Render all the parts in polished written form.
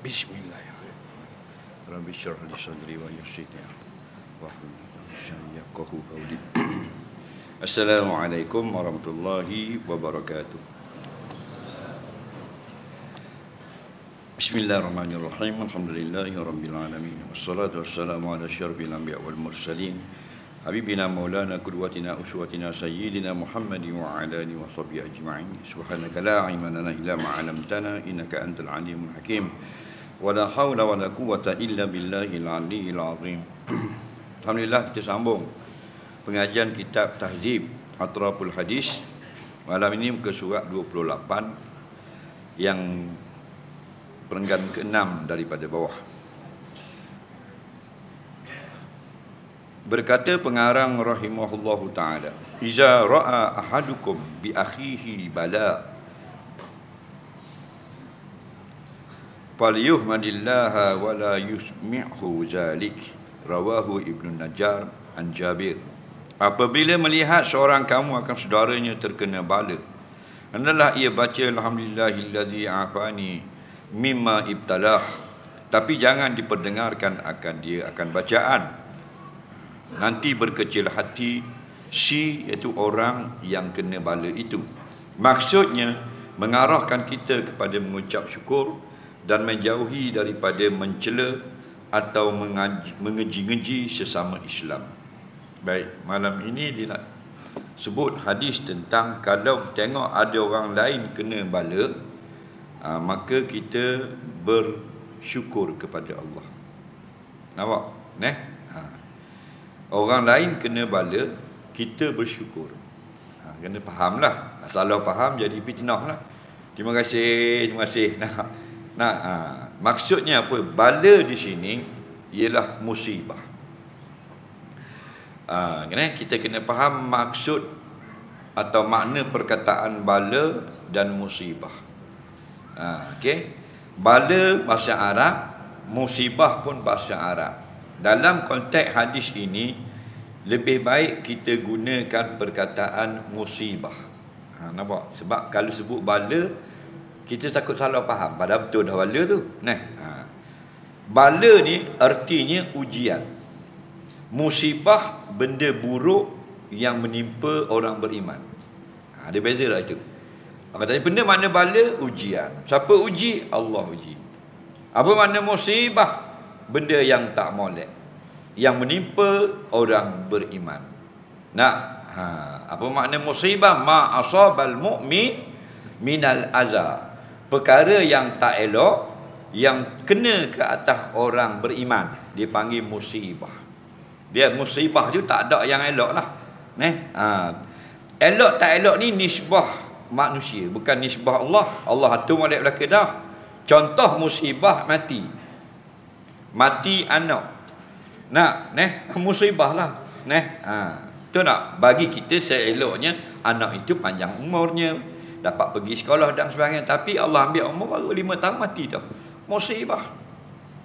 Bismillahirrahmanirrahim. Rabbi syrah li sadri wa yassir li amri wahlul 'uqdatam min yafqahu qawli. Assalamualaikum warahmatullahi wabarakatuh. Bismillahirrahmanirrahim. Alhamdulillahi rabbil alamin. Wassalatu wassalamu ala asyrafil anbiya wal mursalin. Habibina maulana qudwatina uswatina sayyidina Muhammadin wa ala alihi wa sahbihi ajma'in. Subhanaka la ilma lana illa ma 'allamtana innaka antal alimul hakim. Wala haula wala quwwata illa billahil aliyyil azim. Alhamdulillah, kita sambung pengajian kitab Tahzib Atraful Hadis. Malam ini muka surat 28 yang perenggan ke-6 daripada bawah. Berkata pengarang rahimahullahu ta'ala, iza ra'a ahadukum bi akhihi bala falyuhmadillaha wa la yusmi'hu zalik. Rawahu Ibnu Najjar an Jabir. Apabila melihat seorang kamu akan saudaranya terkena bala, hendaklah ia baca alhamdulillahillazi afani mimma ibtalah, tapi jangan diperdengarkan akan dia akan bacaan. Nanti berkecil hati si, iaitu orang yang kena bala itu. Maksudnya mengarahkan kita kepada mengucap syukur dan menjauhi daripada mencela atau mengeji-ngeji sesama Islam. Baik, malam ini dia nak sebut hadis tentang kalau tengok ada orang lain kena bala, maka kita bersyukur kepada Allah. Nampak? Orang lain kena bala, kita bersyukur. Kena fahamlah. Salah faham jadi fitnah lah. Terima kasih. Maksudnya apa? Bala di sini ialah musibah. Kita kena faham maksud atau makna perkataan bala dan musibah. Okey. Bala bahasa Arab, musibah pun bahasa Arab. Dalam konteks hadis ini, lebih baik kita gunakan perkataan musibah. Nampak? Sebab kalau sebut bala, kita takut salah faham. Padahal betul dah bala tu. Bala ni artinya ujian. Musibah, benda buruk yang menimpa orang beriman. Ada beza tak itu? Apa tadi benda mana bala? Ujian. Siapa uji? Allah uji. Apa makna musibah? Benda yang tak molek, yang menimpa orang beriman. Apa makna musibah? Ma asabal mu'min minal azab. Perkara yang tak elok yang kena ke atas orang beriman, dipanggil musibah. Dia musibah tu tak ada yang elok lah. Elok tak elok ni nisbah manusia, bukan nisbah Allah. Allah atur molek belaka dah. Contoh musibah mati anak. Musibah lah. Tu nak bagi kita seeloknya anak itu panjang umurnya, dapat pergi sekolah dan sebagainya. Tapi Allah ambil umur baru 5 tahun mati dah. Musibah.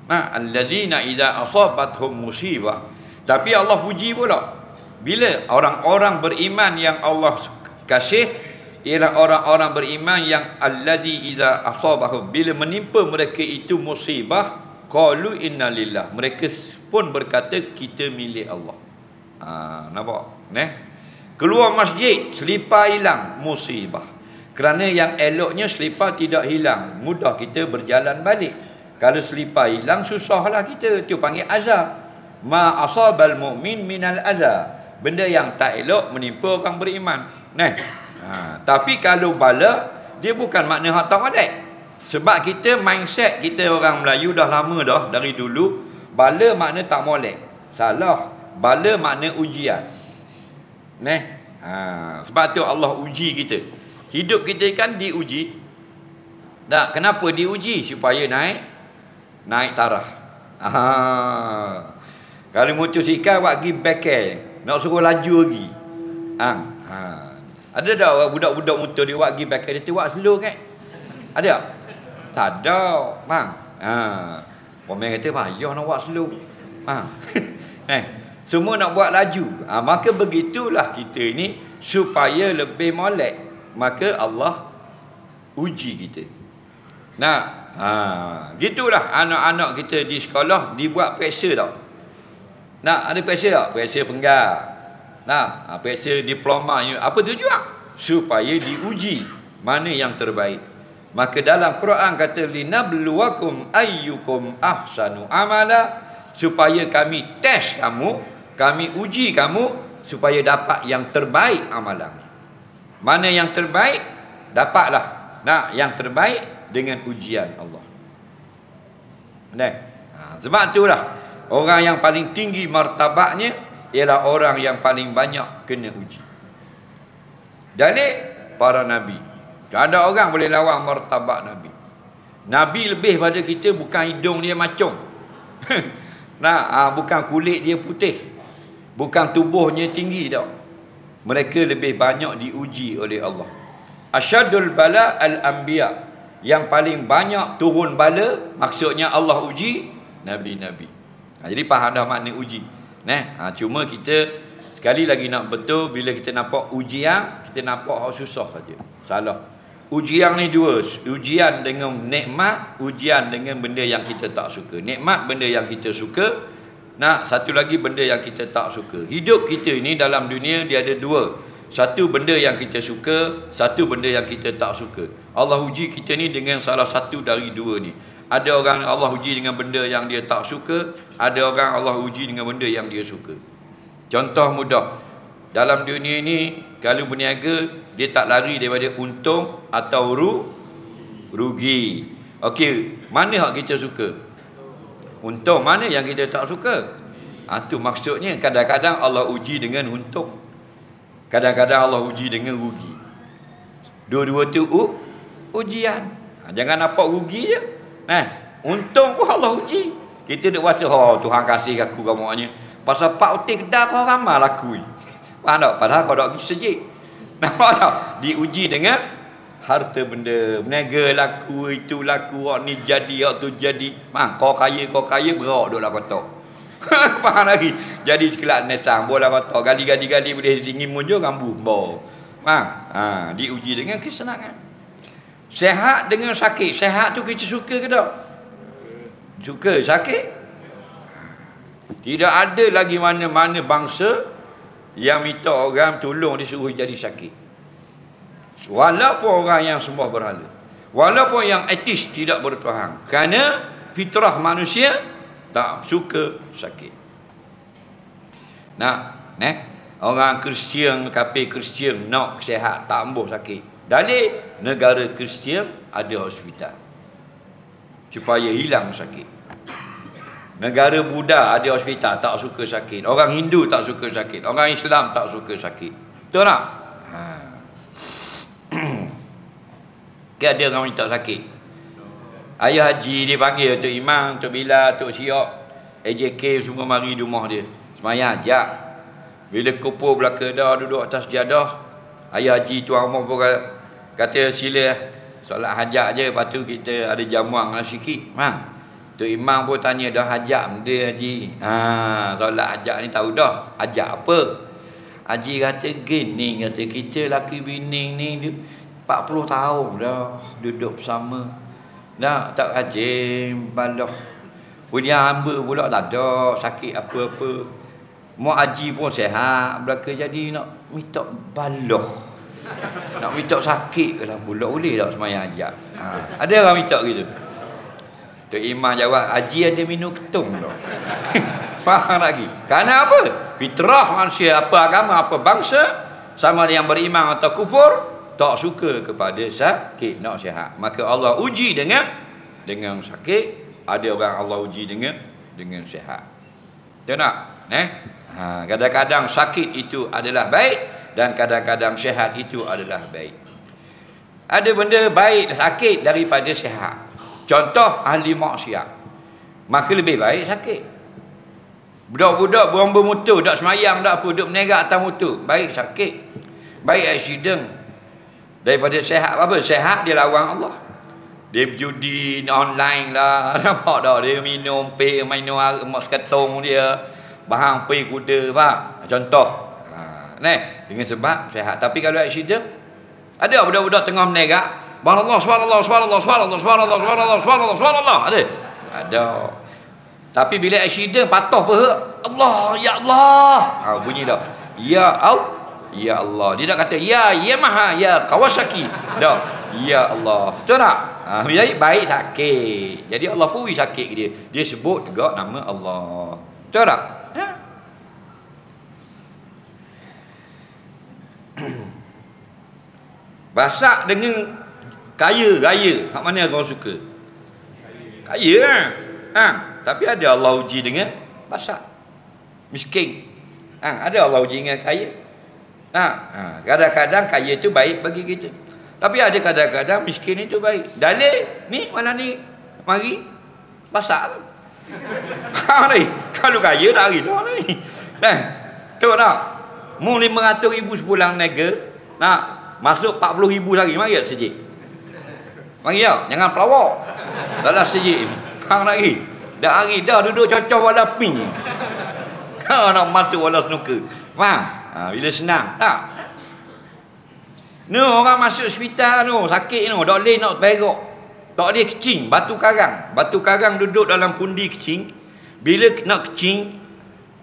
Allazina idza asabathum musibah. Tapi Allah puji pula. Bila orang-orang beriman yang Allah kasih, ialah orang-orang beriman yang allazi idza asabahum, bila menimpa mereka itu musibah, qalu inna lillah, mereka pun berkata kita milik Allah. Nampak? Keluar masjid, selipar hilang, musibah. Kerana yang eloknya selipar tidak hilang, mudah kita berjalan balik. Kalau selipar hilang, susahlah kita. Itu panggil azab. Ma asabal mu'min minal azab. Benda yang tak elok menimpa orang beriman. Tapi kalau bala, dia bukan makna hak tak molek. Sebab kita mindset kita orang Melayu dah lama dah, dari dulu, bala makna tak molek. Salah. Bala makna ujian. Sebab tu Allah uji kita. Hidup kita kan diuji. Kenapa diuji? Supaya naik taraf. Kalau motosikal buat pergi bengkel, nak suruh laju lagi. Ada tak orang budak-budak motor dia buat pergi bengkel, dia buat slow kan? Ada tak? Tak ada, bang. Orang kata payah nak buat slow. Semua nak buat laju. Maka begitulah kita ni, supaya lebih molek, maka Allah uji kita. Gitulah anak-anak kita di sekolah dibuat periksa tau. Nak ada periksa tak? Periksa penggal. Periksa diploma. Apa tujuan? Supaya diuji mana yang terbaik. Maka dalam Quran kata linabluwakum ayyukum ahsanu amala, supaya kami test kamu, kami uji kamu supaya dapat yang terbaik amalan. Mana yang terbaik? Dapatlah. Yang terbaik dengan ujian Allah. Sebab itulah orang yang paling tinggi martabatnya ialah orang yang paling banyak kena uji. Dalil para nabi. Tak ada orang boleh lawan martabat nabi. Nabi lebih pada kita bukan hidung dia macam. Bukan kulit dia putih. Bukan tubuhnya tinggi tau. Mereka lebih banyak diuji oleh Allah. Asyadul bala al-anbiya. Yang paling banyak turun bala, maksudnya Allah uji nabi-nabi. Jadi faham dah makna uji. Cuma kita sekali lagi nak betul, bila kita nampak ujian, kita nampak hal susah saja. Salah. Ujian ni dua, ujian dengan nikmat, ujian dengan benda yang kita tak suka. Nikmat benda yang kita suka, satu lagi benda yang kita tak suka. Hidup kita ni dalam dunia dia ada dua. Satu benda yang kita suka, satu benda yang kita tak suka. Allah uji kita ni dengan salah satu dari dua ni. Ada orang Allah uji dengan benda yang dia tak suka, ada orang Allah uji dengan benda yang dia suka. Contoh mudah, dalam dunia ni kalau berniaga, dia tak lari daripada untung atau rugi. Okey, mana hak kita suka? Untung. Mana yang kita tak suka? Itu maksudnya kadang-kadang Allah uji dengan untung, kadang-kadang Allah uji dengan rugi. Dua-dua tu ujian. Jangan nampak rugi je. Untung pun Allah uji. Kita duk rasa Tuhan kasih aku gamanya. Pasal pak utik dah kau ramai laku. Faham tak? Padahal kau dak pergi sejik. Nampak tak? Diuji dengan harta benda. Berniaga laku, itu laku, ni jadi, tu jadi. Kau kaya berak duk lah kotak. Faham lagi? Jadi kelak nesang bola kotak, gali boleh tinggi munjul gambu bau. Diuji dengan kesenangan. Sehat dengan sakit. Sehat tu kita suka ke tak? Suka. Sakit? Tidak ada lagi mana-mana bangsa yang minta orang tolong disuruh jadi sakit. Walaupun orang yang sembah berhala, walaupun yang etis tidak bertuhan, kerana fitrah manusia tak suka sakit. Orang Kristian, kafir Kristian nak sihat, tak ambuh sakit. Dalil negara Kristian ada hospital supaya hilang sakit. Negara Buddha ada hospital, tak suka sakit. Orang Hindu tak suka sakit. Orang Islam tak suka sakit. Betul tak? Ada orang minta sakit. Ayah Haji dia panggil Tok Imam, Tok Bilal, Tok Siok, AJK semua mari di rumah dia. Semayang ajak. Bila kumpul belaka dah duduk atas jadah, Ayah Haji tuan rumah pun kata sila solat hajat je, lepas tu kita ada jamuan lah sikit. Tok Imam pun tanya, dah hajat benda Haji? Solat hajat ni tahu dah. Hajat apa? Haji kata gini, kata kita laki bini ni 40 tahun dah duduk bersama. Tak rajin balah. Punya hamba pula tak ada sakit apa-apa. Mak Haji pun sihat belaka, jadi nak minta balah. Nak minta sakit ke lah pula, boleh tak semayang hajat? Ada orang minta gitu. Tok Imam jawab, Haji ada minum ketung dah. Faham lagi? Kerana apa? Fitrah manusia, apa agama, apa bangsa, sama ada yang beriman atau kufur, tak suka kepada sakit, nak sihat. Maka Allah uji dengan sakit. Ada orang Allah uji dengan sihat. Betul tak? Kadang-kadang sakit itu adalah baik, dan kadang-kadang sihat itu adalah baik. Ada benda baik sakit daripada sihat. Contoh ahli maksiat, maka lebih baik sakit. Budak-budak beromba motor, dak semayang dak apa, duk menegak atas motor, baik sakit. Baik accident daripada sihat. Apa? Sihat dia lawan Allah. Dia berjudi online lah. Nampak tak? Dia minum pil, minum emas ketong dia, bahang pil kuda, faham? Contoh. Dengan sebab sihat. Tapi kalau accident, ada budak-budak tengah menegak, Subhanallah, subhanallah, subhanallah, subhanallah, subhanallah, subhanallah, subhanallah, subhanallah. Ada. Tapi bila accident patah peha, Allah, ya Allah. Bunyi dah. Ya Allah. Dia tak kata ya Yamaha, ya Kawasaki. Dah. Ya Allah. Betul tak? Baik sakit. Jadi Allah pun sakit dia. Dia sebut juga nama Allah. Betul tak? Ya. Basak dengan kaya, raya. Hak mana kau suka? Kaya kan? Tapi ada Allah uji dengan basak. Miskin. Ada Allah uji dengan kaya. Kadang-kadang kaya tu baik bagi kita. Tapi ada kadang-kadang miskin itu baik. Dalil ni mana ni? Mari basak. Ni kalau kaya dah hari dah ni. Tu tak? Mu 500,000 sebulan niaga, nak masuk 40,000 lagi, mari tak sejik? Mari tak? Jangan pelawak. Dalam sejik ni. Faham lagi? Dah hari dah duduk cocok wala pin ni. Kau nak masuk wala snooker. Faham? Bila senang. Tak? Ni orang masuk hospital tu, sakit tu, tak boleh nak berak. Tak boleh kecing, batu karang. Batu karang duduk dalam pundi kecing. Bila nak kecing,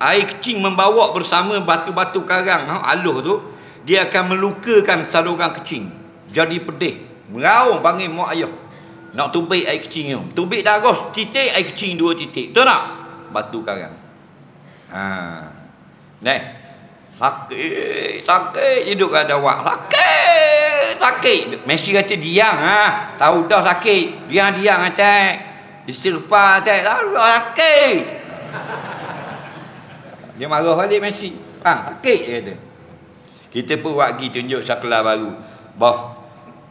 air kecing membawa bersama batu-batu karang aluh tu, dia akan melukakan saluran kecing. Jadi pedih. Meraung panggil mak ayah. Nak tubik air kecing tu. Tubik darah titik, air kecing 2 titik. Betul tak? Batu karang. Sakit hidup ada awak. Sakit. Messi kata diam tahu dah sakit. Diam attack. Istighfar attack. Sakit. Dia marah balik Messi. Sakit dia kata. Kita pun buat pergi tunjuk saklar baru.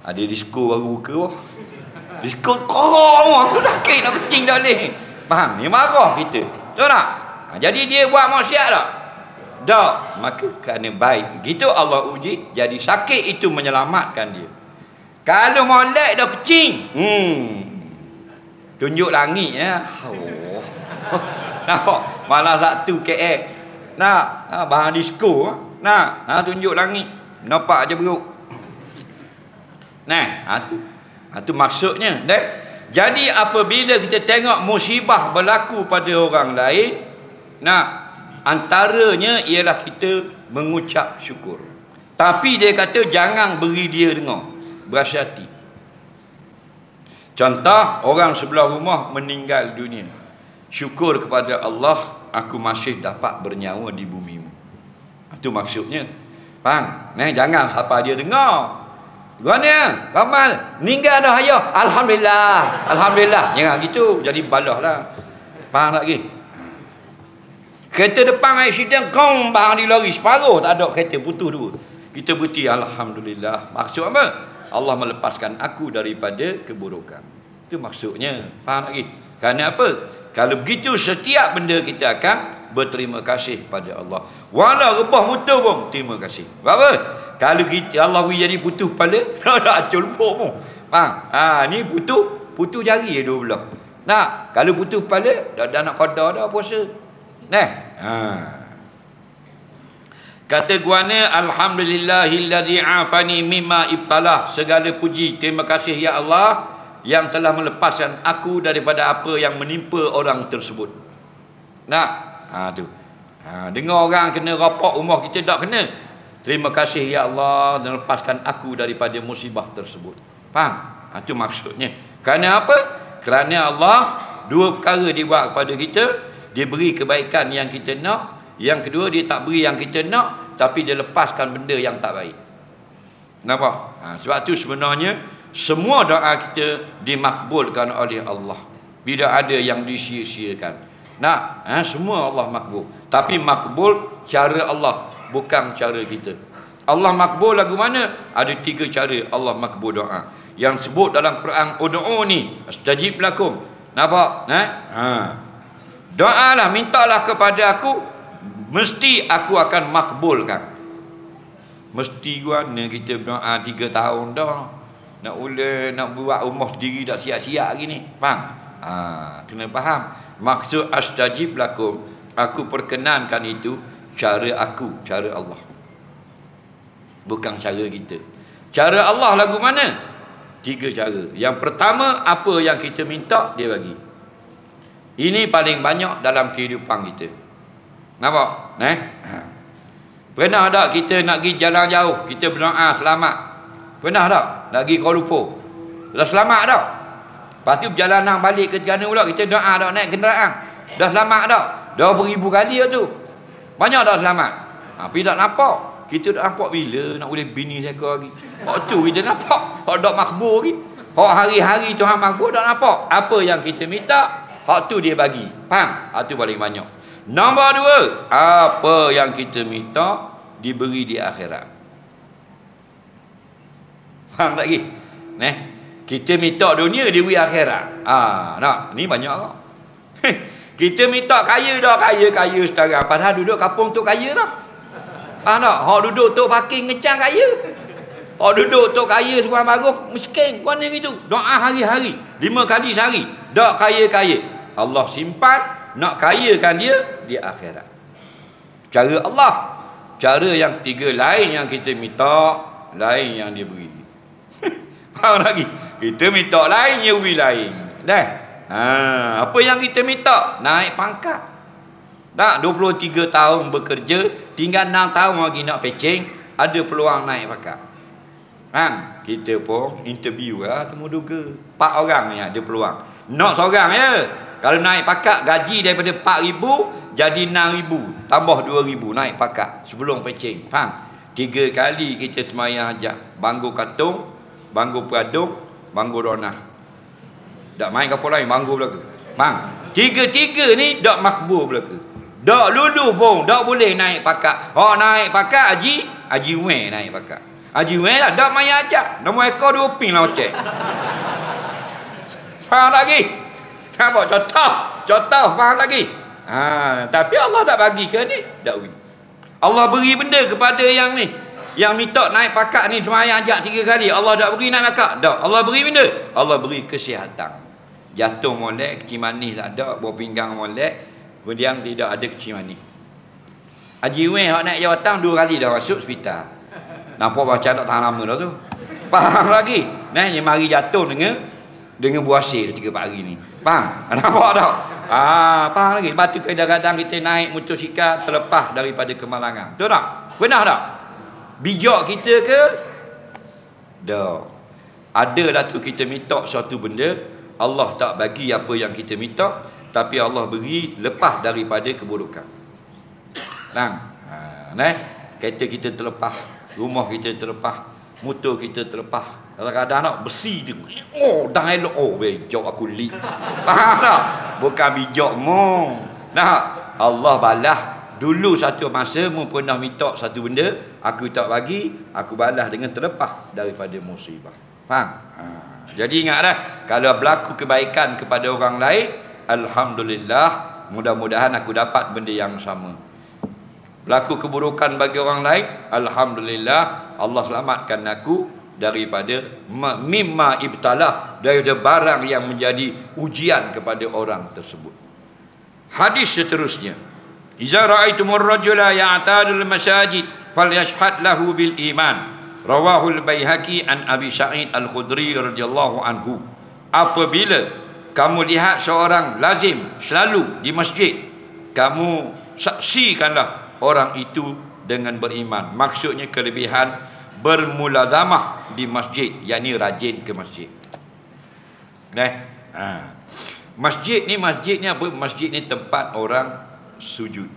Ada disko baru buka Disko korong. Aku sakit nak kecing dah boleh. Faham? Dia marah kita. Betul tak? Jadi dia buat maksiat tak? Tak. Maka kerana baik. Gitu Allah uji. Jadi sakit itu menyelamatkan dia. Kalau molek dah kecing. Tunjuk langit ya. Nampak? Malah 1 KL. Bahan disko. Tunjuk langit. Nampak je beruk. Itu maksudnya. Jadi apabila kita tengok musibah berlaku pada orang lain, antaranya ialah kita mengucap syukur. Tapi dia kata jangan beri dia dengar. Berhati-hati. Contoh, orang sebelah rumah meninggal dunia. Syukur kepada Allah, aku masih dapat bernyawa di bumimu. Itu maksudnya. Faham? Jangan siapa dia dengar. Gimana? Ramal, meninggal dah ayah. Alhamdulillah. Alhamdulillah. Jangan gitu. Jadi balah lah. Faham tak lagi? Kereta depan accident, kong barang di lori. Separuh tak ada kereta, putus 2. Kita berhenti. Alhamdulillah. Maksud apa? Allah melepaskan aku daripada keburukan. Itu maksudnya. Faham tak lagi? Kerana apa? Kalau begitu, setiap benda kita akan berterima kasih pada Allah. Walau rebah motor pun terima kasih. Apa? Kalau kita Allah beri jadi putus kepala, tak acul pun pun. Faham? Ni putus jari 2 belah. Kalau putus kepala, dah nak qada dah puasa. Kata guana, alhamdulillahillazi afani mimma ibtalah. Segala puji, terima kasih ya Allah yang telah melepaskan aku daripada apa yang menimpa orang tersebut. Tu. Dengar orang kena rapak rumah kita tak kena. Terima kasih ya Allah dan lepaskan aku daripada musibah tersebut. Faham? Itu maksudnya. Kerana apa? Kerana Allah 2 perkara dia buat kepada kita. Dia beri kebaikan yang kita nak. Yang kedua, dia tak beri yang kita nak, tapi dia lepaskan benda yang tak baik. Nampak? Sebab tu sebenarnya semua doa kita dimakbulkan oleh Allah. Tidak ada yang disia-siakan. Semua Allah makbul. Tapi makbul cara Allah, bukan cara kita. Allah makbul lagu mana? Ada 3 cara Allah makbul doa. Yang sebut dalam Quran, ud'uni astajib lakum. Nampak? Doalah, mintalah kepada aku, mesti aku akan makbulkan. Mesti guana kita berdoa 3 tahun dah. Nak buat rumah sendiri dah siap-siap lagi ni. Faham? Kena faham. Maksud astajib lakum, aku perkenankan itu cara aku, cara Allah. Bukan cara kita. Cara Allah lagu mana? 3 cara. Yang pertama, apa yang kita minta, dia bagi. Ini paling banyak dalam kehidupan kita. Nampak? Pernah tak kita nak pergi jalan jauh, kita berdoa selamat? Pernah tak? Nak pergi Kuala Lumpur, dah selamat tak? Lepas tu perjalanan balik ke Terengganu pula, kita doa tak naik kenderaan, dah selamat tak? Dah beribu kali tu. Banyak dah selamat. Tapi tak nampak. Kita tak nampak bila nak boleh bini seekor lagi. Hak tu kita nampak. Hak dak makbul lagi. Hak hari-hari Tuhan makbul tak nampak. Apa yang kita minta, hak tu dia bagi. Faham? Hak tu paling banyak. Nombor 2, apa yang kita minta diberi di akhirat. Faham tak lagi? Kita minta dunia diberi akhirat. Nak, ni banyak tak? Kita minta kaya dah, kaya sekarang. Padahal duduk kampung tu kaya dah. Faham tak? Hak duduk tu parking ngecang kaya. Hak duduk tu kaya semua bagus miskin. Mana gitu? Doa hari-hari, 5 kali sehari. Dak kaya-kaya. Allah simpan nak kayakan dia di akhirat. Cara Allah. Cara yang 3 lain yang kita minta, lain yang dia beri. Faham lagi? Kita minta lain, dia beri lain. Dah. Apa yang kita minta? Naik pangkat. Tak, 23 tahun bekerja, tinggal 6 tahun lagi nak pecing, ada peluang naik pangkat. Kita pun interview lah, temu duga. 4 orang ni ada peluang. Nak seorang je. Kalau naik pangkat, gaji daripada 4,000 jadi 6,000, tambah 2,000 naik pangkat sebelum pecing. Faham? 3 kali kita semayang hajat. Banggu katung, banggu peradung, banggu donah. Tak main kapal lain, banggu belaka. Bang, 3-3 ni tak makbul belaka. Tak lulu pun, tak boleh naik pangkat. Naik pangkat Haji Weh naik pangkat. Haji Weh lah, tak main hajat. Nombor ekor 2 pin lah cek. Faham lagi? Nampak? Contoh, faham lagi? Tapi Allah tak bagi ke ni? Tak beri. Allah beri benda kepada yang ni. Yang minta naik pangkat ni semayang ajak 3 kali. Allah tak beri naik pangkat? Tak. Allah beri benda. Allah beri kesihatan. Jatuh molek, kecil manis tak ada, buah pinggang molek, kemudian tidak ada kecil manis. Haji Weh hak naik jawatan 2 kali dah masuk hospital. Nampak baca tak tahan lama dah tu. Faham lagi? Dia mari jatuh dengan buah sir 3-4 hari ni. Faham? Nampak tak? Faham lagi? Lepas tu kadang-kadang kita naik motosikal terlepas daripada kemalangan. Betul tak? Benar tak? Bijak kita ke? Tak. Ada lah tu kita minta suatu benda, Allah tak bagi apa yang kita minta, tapi Allah beri lepas daripada keburukan. Kereta kita terlepas, rumah kita terlepas, motor kita terlepas. Kadang-kadang nak besi je. Dah elok. Bijak aku lik. Faham tak? Bukan bijak mu. Allah balas. Dulu satu masa mu pernah minta satu benda, aku tak bagi, aku balas dengan terlepas daripada musibah. Faham? Jadi ingatlah, kalau berlaku kebaikan kepada orang lain, alhamdulillah, mudah-mudahan aku dapat benda yang sama. Berlaku keburukan bagi orang lain, alhamdulillah, Allah selamatkan aku daripada mimma ibtalah, daripada barang yang menjadi ujian kepada orang tersebut. Hadis seterusnya, iza ra'aitumur rajula ya'tadul masajid falyashhad lahu bil iman. Rawahul Baihaqi an Abi Sa'id Al-Khudri radhiyallahu anhu. Apabila kamu lihat seorang lazim selalu di masjid, kamu saksikanlah orang itu dengan beriman. Maksudnya kelebihan bermulazamah di masjid, yakni rajin ke masjid. Masjid ni apa? Masjid ni tempat orang sujud.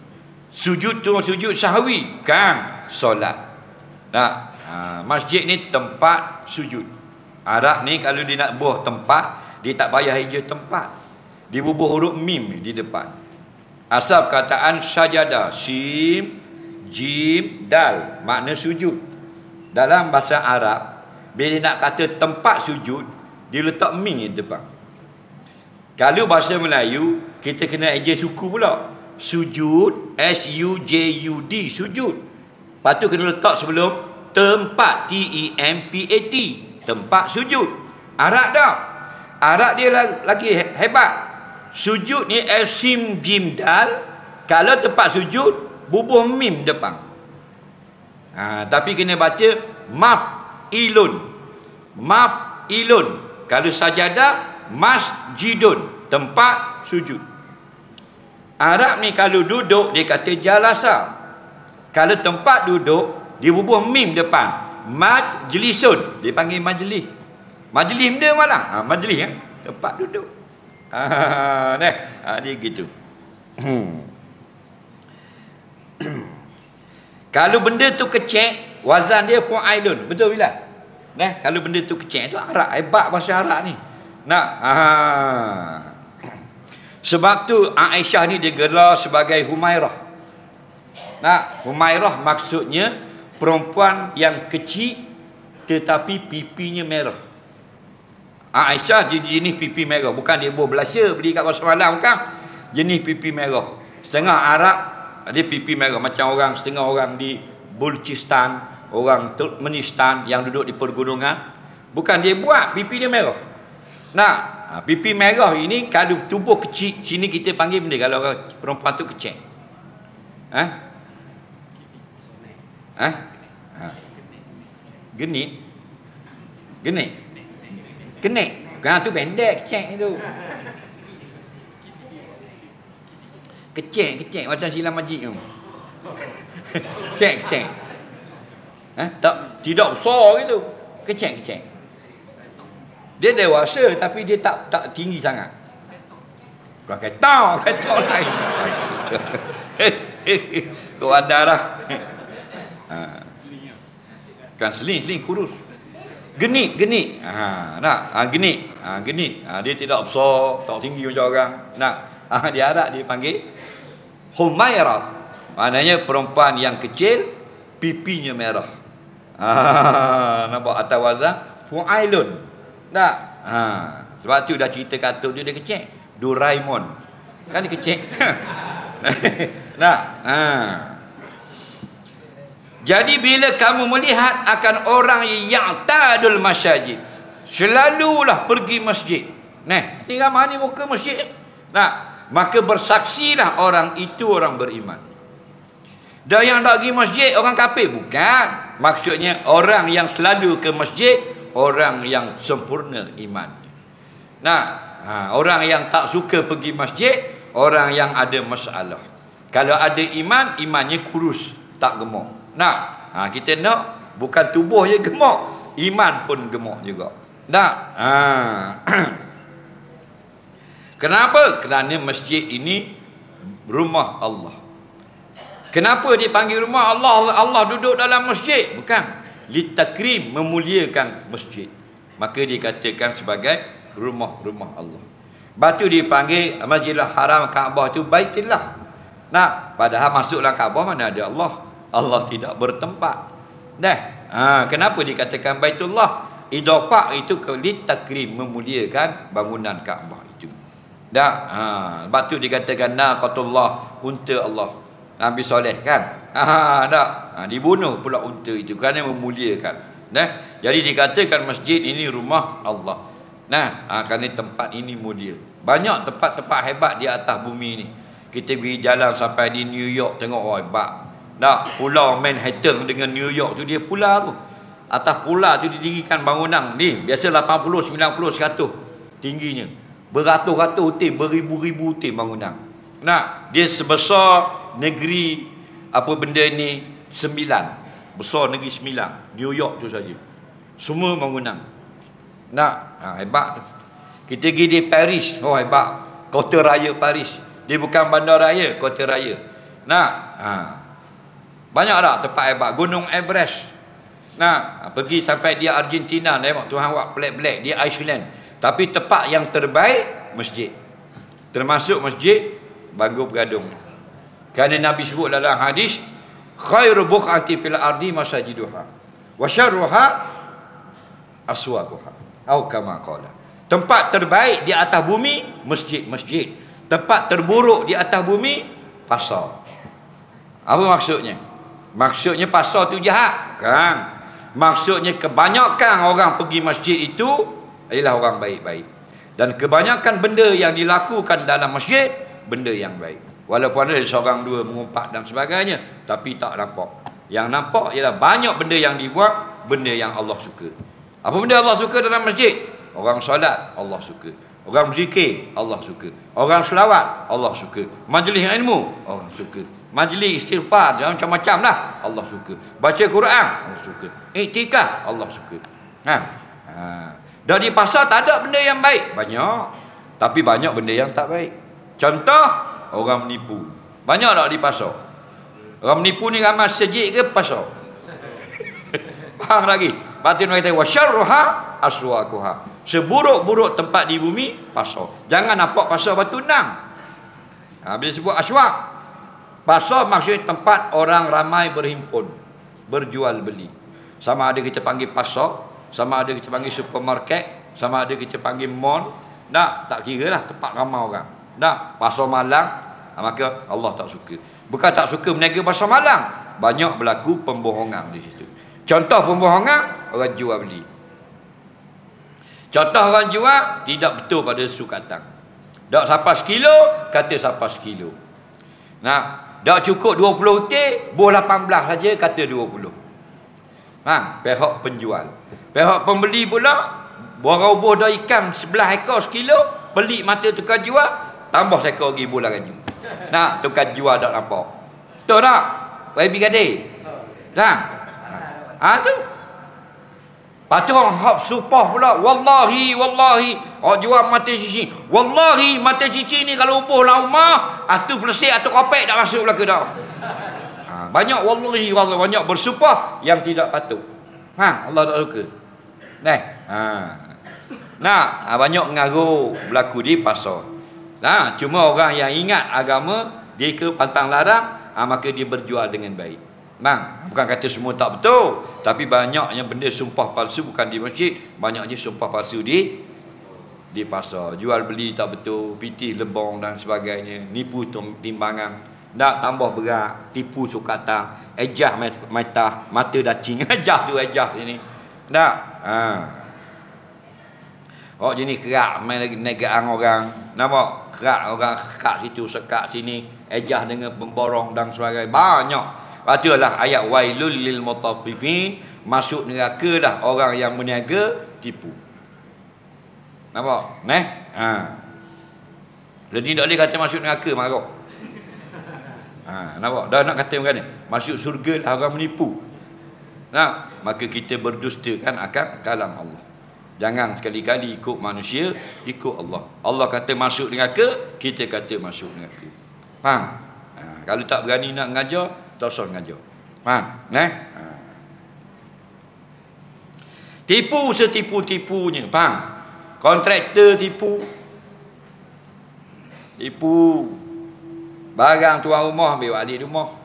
Sujud tu sujud sahwi, kan? Solat. Masjid ni tempat sujud. Arab ni kalau dia nak buah tempat, dia tak payah hijau tempat, dia bubuh huruf mim di depan. Asal kataan sajada, sim, jim, dal, makna sujud. Dalam bahasa Arab, bila nak kata tempat sujud, dia letak mim di depan. Kalau bahasa Melayu, kita kena eja suku pula. Sujud, S-U-J-U-D, sujud. Lepas tu kena letak sebelum tempat, T-E-M-P-A-T, tempat sujud. Arab dah. Arab dia lagi hebat. Sujud ni sim jim dal. Kalau tempat sujud, bubuh mim depan. Tapi kena baca maf ilun. Maf ilun. Kalau sajadah, masjidun, tempat sujud. Arab ni kalau duduk dia kata jalasa. Kalau tempat duduk dia bubuh mim depan. Majlisun, dia panggil majlis. Majlis benda malam. Majlis ya, tempat duduk. Dia gitu. Kalau benda tu kecil, wazan dia fu'ailun. Betul bila? Kalau benda tu kecil tu Arab, hebat bahasa Arab ni. Sebab tu Aisyah ni digelar sebagai Humairah. Humairah maksudnya perempuan yang kecil tetapi pipinya merah. Aisyah jenis pipi merah, bukan dia belasya beli kat pasar malam, bukan. Jenis pipi merah. Setengah Arab dia pipi merah, macam orang setengah orang di Balochistan, orang Turkmenistan yang duduk di pergunungan. Bukan dia buat, pipi dia merah. Pipi merah ini kalau tubuh kecil, sini kita panggil benda kalau perempuan tu kecil. Genit. Kenek. Tu pendek, kecil tu. Kecil macam silam majid tu. Kecil. Tidak besar gitu. Kecil. Dia dewasa tapi dia tak tinggi sangat. Kau kata lain. Kau ada lah. Kan seling kurus. Genit. Genit. Dia tidak besar, tak tinggi macam orang. Dia Arab dia panggil Humairah. Maknanya perempuan yang kecil, pipinya merah. Nampak atas wazan fu'ailun. Sebab tu dah cerita kartun dia kecil. Doraemon. Kan dia kecil. Jadi bila kamu melihat akan orang yang ya'tadul masjid, selalulah pergi masjid. Ni ramai ni muka masjid. Maka bersaksilah orang itu orang beriman. Dan yang tak pergi masjid orang kafir, bukan. Maksudnya orang yang selalu ke masjid, orang yang sempurna iman. Orang yang tak suka pergi masjid, orang yang ada masalah. Kalau ada iman, imannya kurus, tak gemuk. Kita nak bukan tubuh je gemuk, iman pun gemuk juga. Kenapa? Kerana masjid ini rumah Allah. Kenapa dipanggil rumah Allah? Allah duduk dalam masjid, bukan. Litakrim, memuliakan masjid. Maka dikatakan sebagai rumah Allah. Batu dipanggil Masjidil Haram, Kaabah tu Baitullah. Padahal masuklah Kaabah mana ada Allah. Allah tidak bertempat. Kenapa dikatakan Baitullah? Idafah itu ke litakrim, memuliakan bangunan Kaabah itu. Sebab tu dikatakan naqatullah, unta Allah. Nabi Soleh kan? Dibunuh pula unta itu kerana memuliakan. Jadi dikatakan masjid ini rumah Allah. Kerana tempat ini mulia. Banyak tempat-tempat hebat di atas bumi ni. Kita pergi jalan sampai di New York, tengok hebat. Pulau Manhattan dengan New York tu dia pula tu. Atas pula tu didirikan bangunan ni, biasa 80, 90, 100 tingginya. Beratus-ratus tim, beribu-ribu tim bangunan. Dia sebesar negeri apa benda ni 9. Besar negeri 9. New York tu saja. Semua bangunan. Hebat tu. Kita pergi di Paris, hebat. Kota raya Paris. Dia bukan bandar raya, kota raya. Banyak tak tempat hebat. Gunung Everest. Pergi sampai dia Argentina, tengok Tuhan buat black dia Iceland. Tapi tempat yang terbaik masjid. Termasuk masjid Bangau Bergadung. Kerana Nabi sebut dalam hadis, khairu buq'ati fil ardi masajiduha wa syarruha aswaquha. Atau kama qala. Tempat terbaik di atas bumi masjid. Tempat terburuk di atas bumi pasar. Apa maksudnya? Maksudnya pasar tu jahat, kan? Maksudnya kebanyakan orang pergi masjid itu ialah orang baik-baik. Dan kebanyakan benda yang dilakukan dalam masjid benda yang baik. Walaupun ada seorang dua mengumpat dan sebagainya, tapi tak nampak. Yang nampak ialah banyak benda yang dibuat, benda yang Allah suka. Apa benda Allah suka dalam masjid? Orang solat, Allah suka. Orang berzikir, Allah suka. Orang selawat, Allah suka. Majlis ilmu, Allah suka. Majlis istighfar, macam-macam lah, Allah suka. Baca Quran, Allah suka. Iktikaf, Allah suka. Dah di pasar tak ada benda yang baik. Banyak. Tapi banyak benda yang tak baik. Contoh, orang menipu. Banyak tak di pasar? Orang menipu ni ramai sejik ke pasar? Faham lagi? Batin kata wa syarruha aswaquha. Seburuk-buruk tempat di bumi pasar. Jangan nampak pasar Batu Nang. Bila sebut aswaq, pasar maksudnya tempat orang ramai berhimpun, berjual beli. Sama ada kita panggil pasar, sama ada kita panggil supermarket, sama ada kita panggil mall. Tak kira lah tempat ramai orang. Pasar malang, maka Allah tak suka. Bukan tak suka meniaga pasar malang, banyak berlaku pembohongan di situ. Contoh pembohongan, orang jual beli. Contoh orang jual tidak betul pada sukatan. Tak sampai sekilo, kata sampai sekilo. Tak cukup 20 utik, buah 18 saja, kata 20. Pihak penjual. Pihak pembeli pula, buah dah ikan 11 ekor sekilo, pelik mata tukar jual, tambah seekor lagi bulan lagi. Tukar jual tak nampak. Betul tak? YB Kadir? Tu. Lepas tu orang hap supah pula. Wallahi jual mata cici. Wallahi mata cici ni kalau ubuh lah rumah, tu pelesik atau kopek tak masuk belaka dah. Banyak wallahi banyak bersupah yang tidak patut. Allah tak suka. Banyak ngaruh berlaku di pasar. Cuma orang yang ingat agama, dia ke pantang larang, maka dia berjual dengan baik. Bukan kata semua tak betul, tapi banyaknya benda sumpah palsu bukan di masjid, banyaknya sumpah palsu di pasar. Jual beli tak betul, pitih lebong dan sebagainya, nipu timbangan, tambah berat, tipu sukatan, ejah mata dacing, ejah sini. Jenis kerak main lagi negaan orang. Nampak kerak orang kat situ, sekat sini, ejah dengan pemborong dan sebagainya. Banyak. Itulah ayat wailul lil mutaffifin, masuk neraka dah orang yang meniaga tipu. Nampak? Jadi tak boleh kata masuk neraka marah. Nampak? Dah nak kata macam ni, masuk surga dah orang menipu. Maka kita berdustakan akan kalam Allah. Jangan sekali-kali ikut manusia, ikut Allah. Allah kata masuk neraka, kita kata masuk neraka. Faham? Kalau tak berani nak mengajar, tak usah mengajar. Faham? Tipu setipu-tipunya. Faham? Kontraktor tipu. Barang tuan rumah ambil balik rumah.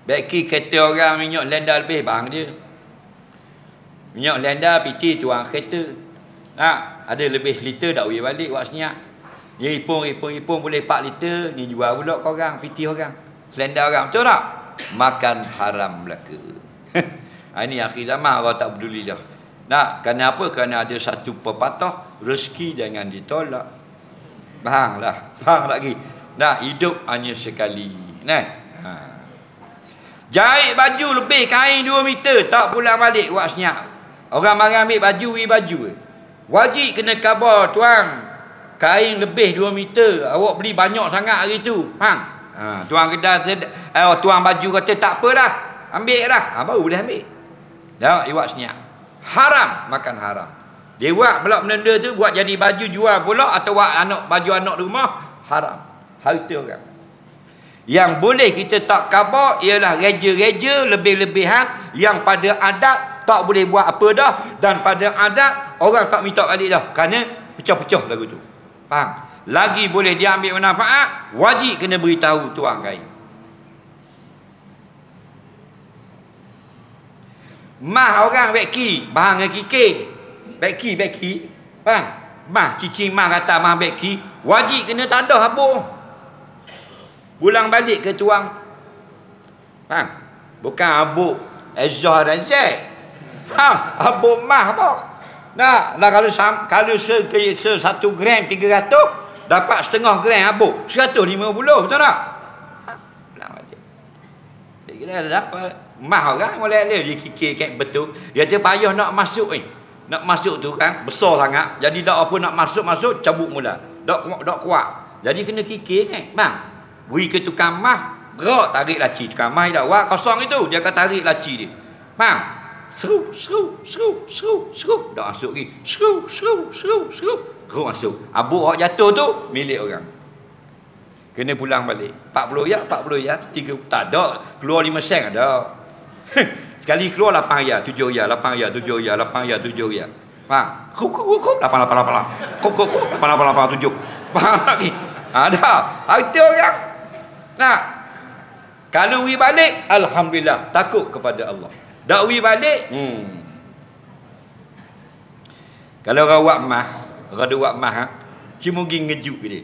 Beki kereta orang minyak lenda lebih bang dia. Minyak lenda piti tuang kereta. Ada lebih seliter dak boleh balik buat senyap. Dia ipung boleh 4 liter, ni jual pula ke orang, piti orang. Selenda orang, betul tak? Makan haram belaka. Ini akhir zaman orang tak peduli dah. Kerana apa? Kerana ada satu pepatah, rezeki jangan ditolak. Faham lagi. Hidup hanya sekali. Jahit baju lebih kain 2 meter, tak pulang balik buat senyap. Orang marah ambil baju. Wajib kena khabar, tuan. Kain lebih 2 meter, awak beli banyak sangat hari tu. Faham? Tuan kedai, tuan baju kata tak apalah, ambil lah. Baru boleh ambil. Dia buat senyap. Haram, makan haram. Dia buat pula benda tu, buat jadi baju jual pula, atau buat baju anak di rumah, haram. Harta orang. Yang boleh kita tak khabar ialah reja-reja lebih-lebihan yang pada adat tak boleh buat apa dah, dan pada adat orang tak minta balik dah kerana pecah-pecah lagu tu. Faham? Lagi boleh dia ambil manfaat, wajib kena beritahu tuang kain. Mah orang beki, bahan dengan kikir. Beki. Faham? Mah, cicing mah kata mah beki, wajib kena tandah habuk. Pulang balik ke tuang. Faham? Bukan habuk Ezah dan Zek. Faham? Habuk mah apa? Kalau 1 gram 300, dapat setengah gram habuk 150, betul tak? Pulang balik. Dia kira dapat Mah orang molek dia kikir kat betul. Dia tu payah nak masuk ni. Nak masuk tu kan besar sangat. Jadi dak apa nak masuk cabut mula. Dak kuat. Jadi kena kikir kan. Bang. Beri ke tukang mah, gerak tarik laci. Tukang mah dak kuat kosong itu, dia akan tarik laci dia. Bang. Seru. Dak masuk lagi. Seru. Gerak masuk. Abuk hak jatuh tu milik orang. Kena pulang balik. 40 ya, 3 tak ada. Keluar 5 sen ada. Sekali keluar 8 ya, 7 ya, 8 ya, 7 ya, 8 ya, 7 ya. Faham? Kuk 8 Kuk 8 7. Faham lagi? Ada. Harta orang. Nah. Kalau wi balik, alhamdulillah, takut kepada Allah. Dak wi balik, kalau orang buat mah, orang buat mah, cuma pergi ngejuk dia.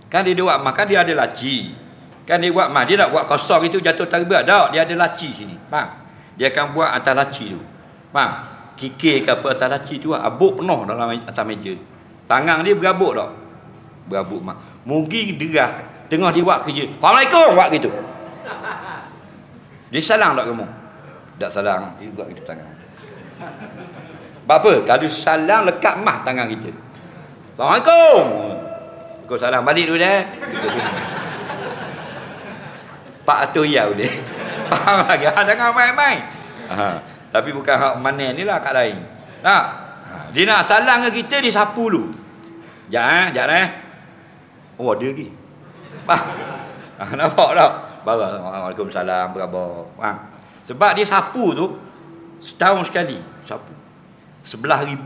Kan dia buat mah, kan dia ada laci. Kan dia buat mah, dia nak buat kosong itu jatuh terberat. Tak, dia ada laci sini. Faham? Dia akan buat atas laci tu. Faham? Kikir ke apa atas laci tu, abuk penuh dalam atas meja. Tangan dia berabuk tak? Berabuk mah. Mungkin derah tengah dia buat kerja. Assalamualaikum buat gitu. Dia salang tak kamu? Tak salang. Dia buat gitu tangan. Sebab apa? Kalau salang lekat mah tangan kita. Assalamualaikum. Kau salam balik dulu dah. Pak atau ya dia. Faham lagi? Jangan main-main. Tapi bukan hak mana ni lah kat lain. Nah, dia nak salam ke kita, dia sapu dulu. Jangan Oh, ada lagi. Nampak tak? Waalaikumsalam, berapa? Sebab dia sapu tu setahun sekali. Sapu 11,000,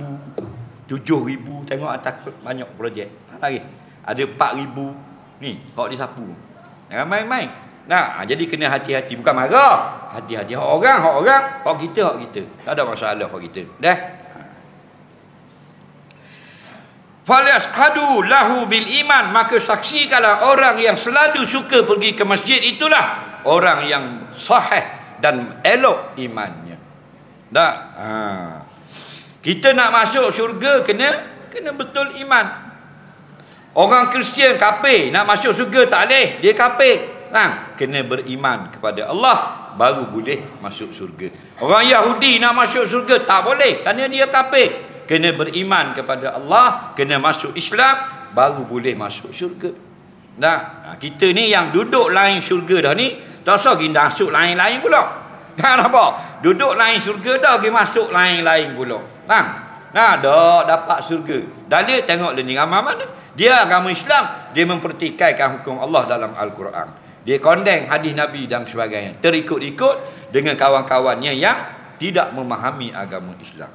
7,000. Tengok atas banyak projek. Lagi. Ada 4,000. Ni, hak dia sapu. Jangan main-main. Nah, jadi kena hati-hati, bukan marah. Hati-hati hak orang, hak kita. Tak ada masalah hak kita. Dah. Falyashhadu lahu bil iman, maka saksikanlah orang yang selalu suka pergi ke masjid itulah orang yang sahih dan elok imannya. Dah. Kita nak masuk syurga kena betul iman. Orang Kristian kafir nak masuk syurga tak boleh, dia kafir. Kena beriman kepada Allah baru boleh masuk syurga. Orang Yahudi nak masuk syurga tak boleh kerana dia kafir. Kena beriman kepada Allah, kena masuk Islam baru boleh masuk syurga. Nah, kita ni yang duduk lain syurga dah ni, tak usah pergi masuk lain-lain pula. Kan apa? Duduk lain syurga dah pergi masuk lain-lain pula. Nah, dah dapat syurga. Dalil tengok ni ramai mana? Dia agama Islam, dia mempertikaikan hukum Allah dalam Al-Quran. Dia kondeng hadis Nabi dan sebagainya. Terikut-ikut dengan kawan-kawannya yang tidak memahami agama Islam.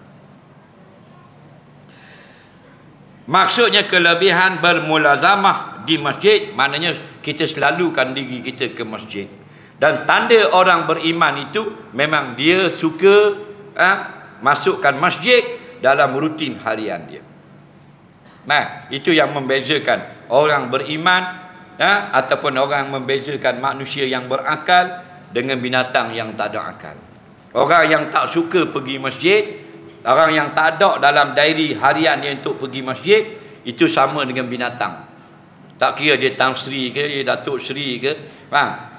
Maksudnya kelebihan bermulazamah di masjid, maknanya kita selalukan diri kita ke masjid. Dan tanda orang beriman itu memang dia suka masukkan masjid dalam rutin harian dia. Nah, itu yang membezakan orang beriman ataupun orang membezakan manusia yang berakal dengan binatang yang tak ada akal. Orang yang tak suka pergi masjid, orang yang tak ada dalam diary harian dia untuk pergi masjid, itu sama dengan binatang. Tak kira dia Tan Sri ke, dia Datuk Sri ke,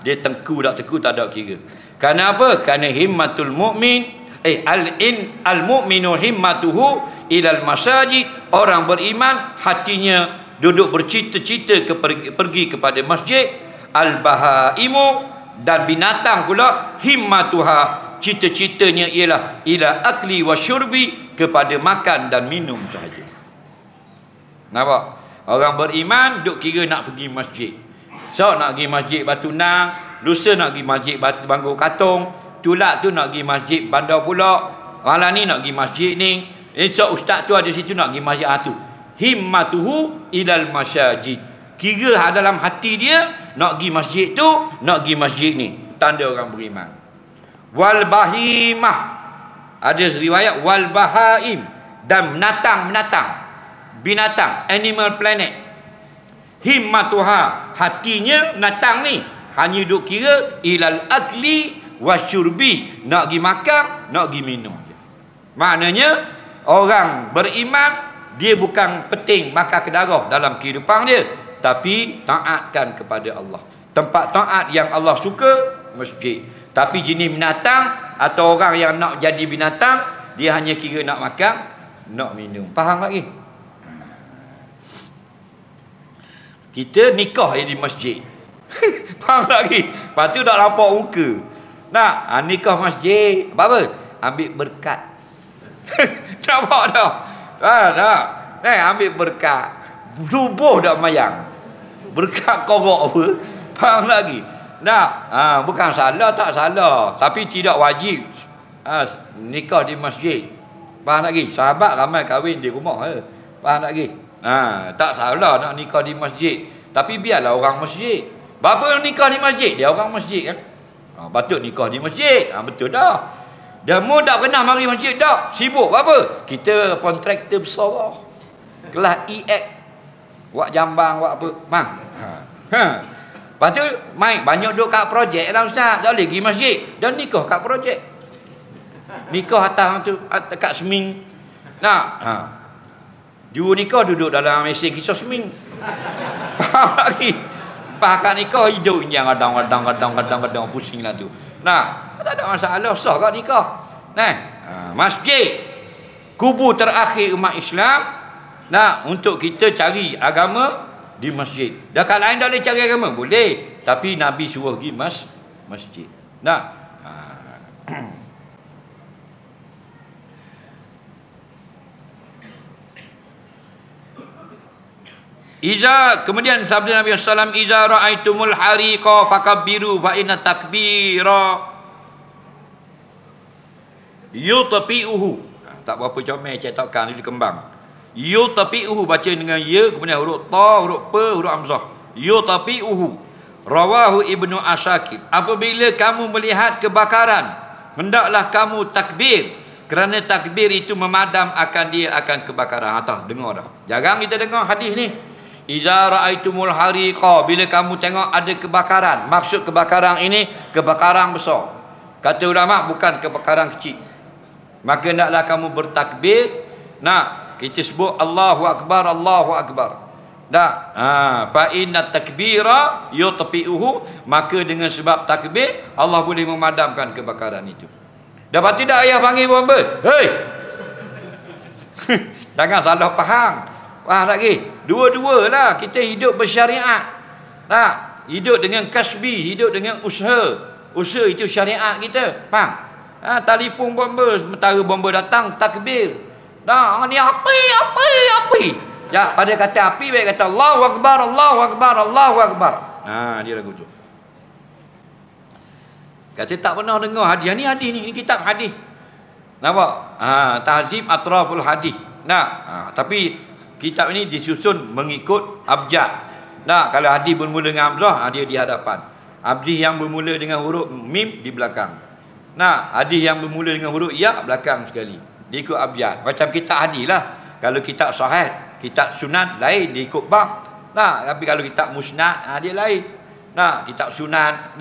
dia tengku tak tengku tak ada kira. Kerana apa? Kerana himmatul mu'min al-mu'minu himmatuhu ilal masajid. Orang beriman hatinya duduk bercita-cita pergi kepada masjid. Al-bahaimu, dan binatang pula himmatuha, cita-citanya ialah ila akli wa syurbi, kepada makan dan minum sahaja. Nampak? Orang beriman duk kira nak pergi masjid. So nak pergi masjid Batu Nang, lusa nak pergi masjid Bangor Katong, tulak tu nak pergi masjid Bandar Pulak, malam ni nak pergi masjid ni, esok ustaz tu ada situ nak pergi masjid tu. Himmatuhu ilal masajid, kira dalam hati dia nak pergi masjid tu, nak pergi masjid ni. Tanda orang beriman. Wal bahimah, ada riwayat wal bahaim, dan binatang, animal planet. Himmatuha, hatinya binatang ni hanya duk kira ilal akli wasyurbi, nak pergi makan, nak pergi minum. Maknanya orang beriman dia bukan penting makan ke darah dalam kehidupan dia, tapi taatkan kepada Allah. Tempat taat yang Allah suka, masjid. Tapi jenis binatang atau orang yang nak jadi binatang, dia hanya kira nak makan, nak minum. Faham lagi? Kita nikah di masjid. Faham lagi? Lepas tu dah nampak muka. Nak nikah masjid. Apa? Ambil berkat. Nampak tak? Tak. Ambil berkat. Subuh dah mayang. Berkat korok apa? Faham lagi? Bukan salah, tak salah. Tapi tidak wajib nikah di masjid. Faham lagi? Sahabat ramai kahwin di rumah. Faham lagi? Tak salah nak nikah di masjid. Tapi biarlah orang masjid. Bapa nikah di masjid, dia orang masjid kan? Patut nikah di masjid. Betul dah. Demo tak pernah mari masjid dah. Sibuk apa? Kita kontraktor besar lah. Kelas EX. Buat jambang, buat apa. Lepas tu, banyak duduk kat projek lah Ustaz. Tak boleh pergi masjid. Dan nikah kat projek. Nikah atas tu, kat seming. Dua nikah duduk dalam mesin kisah seming. Faham lagi? Pakak nikah hidup yang kadang-kadang pusing lah tu. Tak ada masalah, sah kat nikah. Masjid kubur terakhir umat Islam. Untuk kita cari agama di masjid. Dah kat lain tak boleh cari agama? Boleh. Tapi Nabi suruh pergi masjid. Kemudian sabda Nabi SAW, iza ra'aitumul hariqa fakabbiru fa inna takbira yutfi'uhu. Tak berapa comel cetakan dia kembang. Yutfi'uhu baca dengan ya, kemudian huruf ta, huruf pa, huruf hamzah. Yutfi'uhu. Rawahu Ibnu Asakir. Apabila kamu melihat kebakaran, hendaklah kamu takbir, kerana takbir itu memadam akan dia akan kebakaran. Dengar dah. Jarang kita dengar hadis ni. Iza ra'aitumul hariqa, bila kamu tengok ada kebakaran. Maksud kebakaran ini kebakaran besar. Kata ulama bukan kebakaran kecil. Maka hendaklah kamu bertakbir. Kita sebut Allahu Akbar, Allahu Akbar. Fa inna takbira yutfi'uhu, maka dengan sebab takbir Allah boleh memadamkan kebakaran itu. Dapat tidak ayah panggil bomba? Hei. Jangan salah faham. Faham lagi? Dua-dua lah kita hidup bersyariat. Hidup dengan kasbi, hidup dengan usaha. Usaha itu syariat kita. Faham? Telefon bomba, sementara bomba datang takbir. Ni api. Ya, pada kata api baik kata Allahu Akbar, Allahu Akbar, Allahu Akbar. Dia lagu tu. Kata tak pernah dengar hadis. Ni hadis ni kitab hadis. Nampak? Tahzib atraful hadis. Tapi kitab ini disusun mengikut abjad. Kalau hadis bermula dengan hamzah, dia di hadapan. Hadis yang bermula dengan huruf mim di belakang. Hadis yang bermula dengan huruf ya belakang sekali. Dia ikut abjad. Macam kitab hadis lah. Kalau kitab sahih, kitab sunat lain, dia ikut bab. Tapi kalau kitab musnad, dia lain. Kitab sunat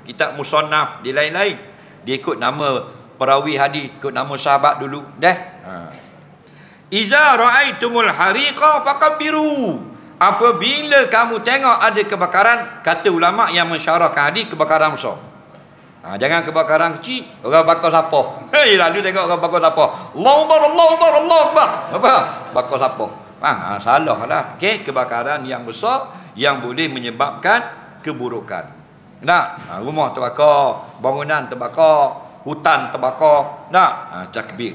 kitab musannaf, dia lain-lain. Dia ikut nama perawi hadis, ikut nama sahabat dulu. Iza ra'aitumul hariqa fakabbiru. Apabila kamu tengok ada kebakaran, kata ulama yang mensyarahkan hadis, kebakaran besar. Jangan kebakaran kecil, orang bakar sapoh. Lalu tengok orang bakar sapoh. Allahu Akbar, Allahu Akbar, Allahu Akbar. Apa? Bakar sapoh. Salah lah. Kebakaran yang besar yang boleh menyebabkan keburukan. Rumah terbakar, bangunan terbakar, hutan terbakar. Takbir.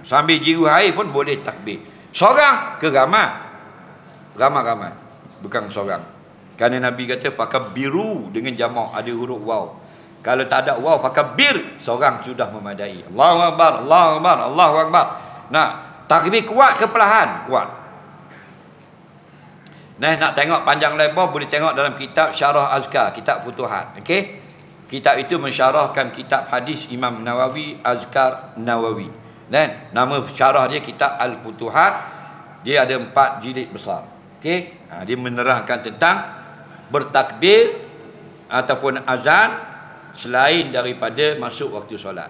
Sambil jiru air pun boleh takbir. Seorang ke ramai? Ramai-ramai. Bukan seorang. Kerana Nabi kata fakabbiru dengan jamak ada huruf waw. Kalau tak ada waw fakabir, seorang sudah memadai. Allahu Akbar, Allahu Akbar, Allahu Akbar. Takbir kuat ke perlahan? Kuat. Nak tengok panjang lebar boleh tengok dalam kitab Syarah Azkar, kitab Futuhat. Kitab itu mensyarahkan kitab hadis Imam Nawawi, Azkar Nawawi. Nama syarah dia kitab Al-Futuhat. Dia ada 4 jilid besar. Dia menerangkan tentang bertakbir ataupun azan selain daripada masuk waktu solat.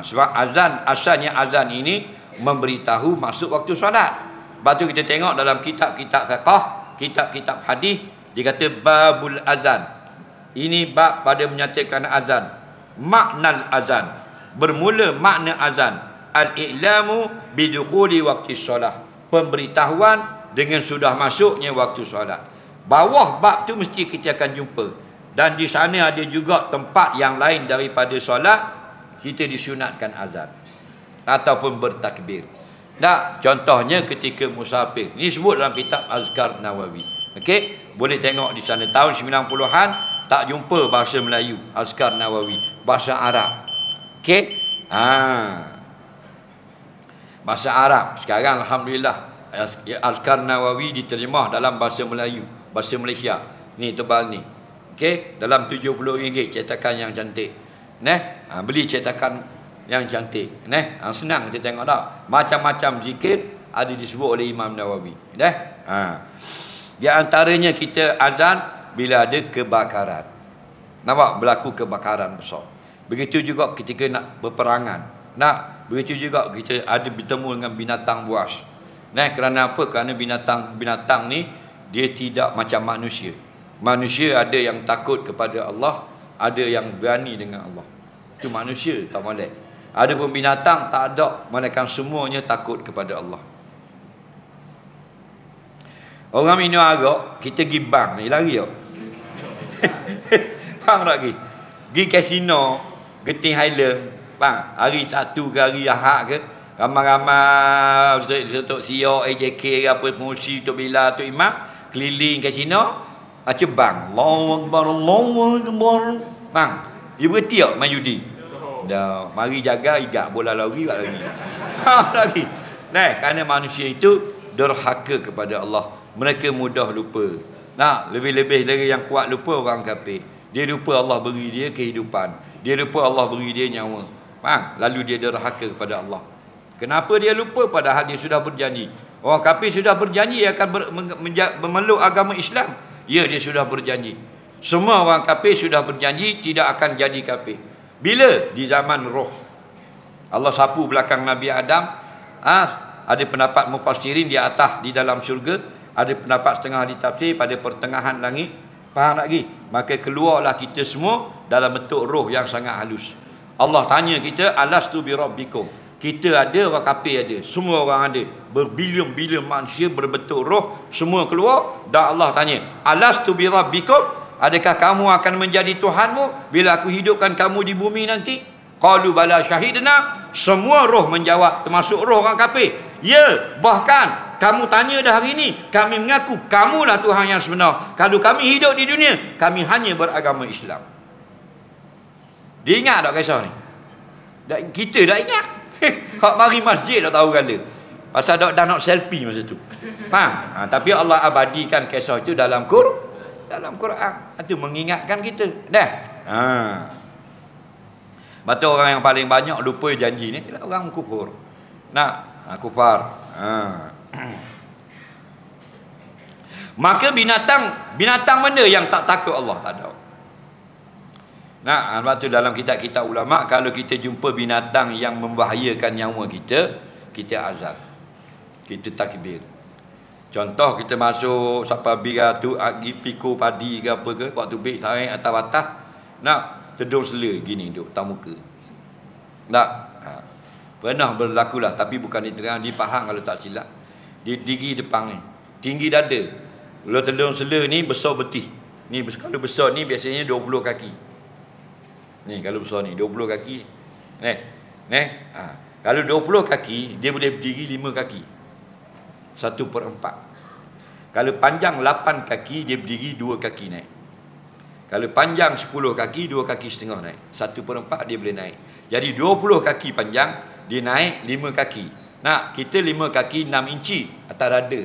Sebab azan, asalnya azan ini memberitahu masuk waktu solat. Lepas tu kita tengok dalam kitab-kitab fiqh, kitab-kitab hadis, dia kata babul azan. Ini bab pada menyatakan azan. Makna azan. Bermula makna azan. Al-i'lamu bidukhuli waktu solat. Pemberitahuan dengan sudah masuknya waktu solat. Bawah bab tu mesti kita akan jumpa. Dan di sana ada juga tempat yang lain daripada solat, kita disunatkan azan. Ataupun bertakbir. Nah, contohnya ketika musafir. Ini sebut dalam kitab Azkar Nawawi. Okey, boleh tengok di sana tahun 90-an tak jumpa bahasa Melayu Azkar Nawawi, bahasa Arab. Okey? Bahasa Arab. Sekarang alhamdulillah Azkar Nawawi diterjemah dalam bahasa Melayu, bahasa Malaysia. Ni tebal ni. Okey, dalam RM70 cetakan yang cantik. Beli cetakan yang cantik. Senang kita tengok tak? Macam-macam zikir ada disebut oleh Imam Nawawi. Di antaranya kita azan bila ada kebakaran. Nampak berlaku kebakaran besar. Begitu juga ketika nak berperangan. Begitu juga kita ada bertemu dengan binatang buas. Kerana apa? Kerana binatang ni dia tidak macam manusia. Manusia ada yang takut kepada Allah, ada yang berani dengan Allah. Itu manusia tak molek. Ada pun binatang tak ada, melainkan semuanya takut kepada Allah. Orang minum arak, kita pergi bank ni lari tak? Faham tak pergi? Pergi kasino, Genting Highland, bang, hari Sabtu ke hari Ahad ke, ramai-ramai Tok Siok, AJK ke apa, Musi, Tok Bila, Tok Imam, keliling kasino, bang, Allahu Akbar, Allahu Akbar. Bang, dia berhenti tak main judi? Dah, mari jaga igat bola lari kat lagi. Lagi. Kerana manusia itu derhaka kepada Allah. Mereka mudah lupa. Lebih-lebih lagi yang kuat lupa orang kafir. Dia lupa Allah beri dia kehidupan. Dia lupa Allah beri dia nyawa. Lalu dia derhaka kepada Allah. Kenapa dia lupa padahal dia sudah berjanji? Orang kafir sudah berjanji akan memeluk agama Islam. Ya, dia sudah berjanji. Semua orang kafir sudah berjanji tidak akan jadi kafir. Bila? Di zaman roh. Allah sapu belakang Nabi Adam. Ada pendapat mufassirin di atas di dalam syurga. Ada pendapat setengah di tafsir pada pertengahan langit. Faham tak lagi? Maka keluarlah kita semua dalam bentuk roh yang sangat halus. Allah tanya kita, alastu bi rabbikum. Kita ada, orang kafir ada. Semua orang ada. Berbilion-bilion manusia berbentuk roh. Semua keluar. Dan Allah tanya, alastu bi rabbikum. Adakah kamu akan menjadi Tuhanmu bila aku hidupkan kamu di bumi nanti? Qalu bala syahidna. Semua roh menjawab, termasuk roh orang kafir. Ya, bahkan kamu tanya dah hari ini, kami mengaku kamulah Tuhan yang sebenar. Kalau kami hidup di dunia, kami hanya beragama Islam. Dia ingat tak kisah ni? Kita dah ingat. Hak mari masjid dah tahu kala. Pasal dah nak selfie masa tu. Faham? Tapi Allah abadikan kisah itu dalam Quran. Itu mengingatkan kita. Betul, orang yang paling banyak lupa janji ni ialah orang kufur. Kufar. Maka binatang mana yang tak takut Allah? Tak ada. Sebab tu dalam kitab-kitab ulama, kalau kita jumpa binatang yang membahayakan nyawa kita, kita azan. Kita takbir. Contoh kita masuk siapa bira tu agi pikul padi ke apa ke, waktu baik tarik atas batas, tedung sela gini duk tak muka. Pernah berlaku lah, tapi bukan diterang di Pahang kalau tak silap. Di gigi depan ni, tinggi dada. Kalau tedung sela ni besar betih. Ni kalau besar ni biasanya 20 kaki. Ni kalau besar ni 20 kaki. Kalau 20 kaki dia boleh berdiri 5 kaki. 1/4. Kalau panjang 8 kaki dia berdiri 2 kaki naik. Kalau panjang 10 kaki 2 kaki setengah naik. 1/4 dia boleh naik. Jadi 20 kaki panjang, dia naik 5 kaki. Kita 5 kaki 6 inci atas dada.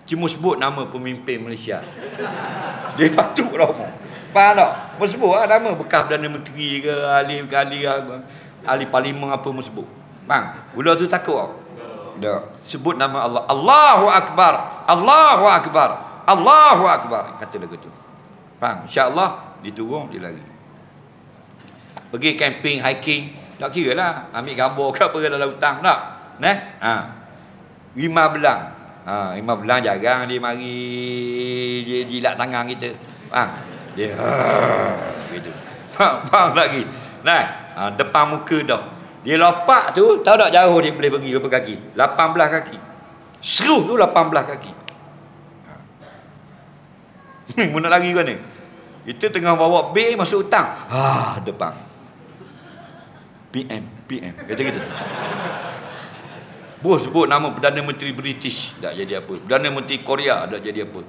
Cuma sebut nama pemimpin Malaysia. Dia patut lah. Faham tak? Sebut lah nama bekas Perdana Menteri ke, ahli parlimen apa sebut. Faham? Ular tu takut tak? Tak. Sebut nama Allah. Allahu Akbar. Allahu Akbar. Allahu Akbar. Kata lagu tu. Faham? InsyaAllah diturun dia lari. Pergi camping, hiking, tak kira lah. Ambil gambar ke apa dalam hutang tak? Rimah belang. Rimah belang jarang dia mari dia jilat tangan kita. Faham? Dia gitu. Faham lagi. Nah, depan muka dah. Dia lopak tu, tahu tak jauh dia boleh pergi berapa kaki? 18 kaki. Seru tu 18 kaki. Mu nak lari kan ni? Kita tengah bawa bil masuk hutang. Depan. PM. Kata gitu. Bos sebut nama Perdana Menteri British, tak jadi apa. Perdana Menteri Korea, tak jadi apa.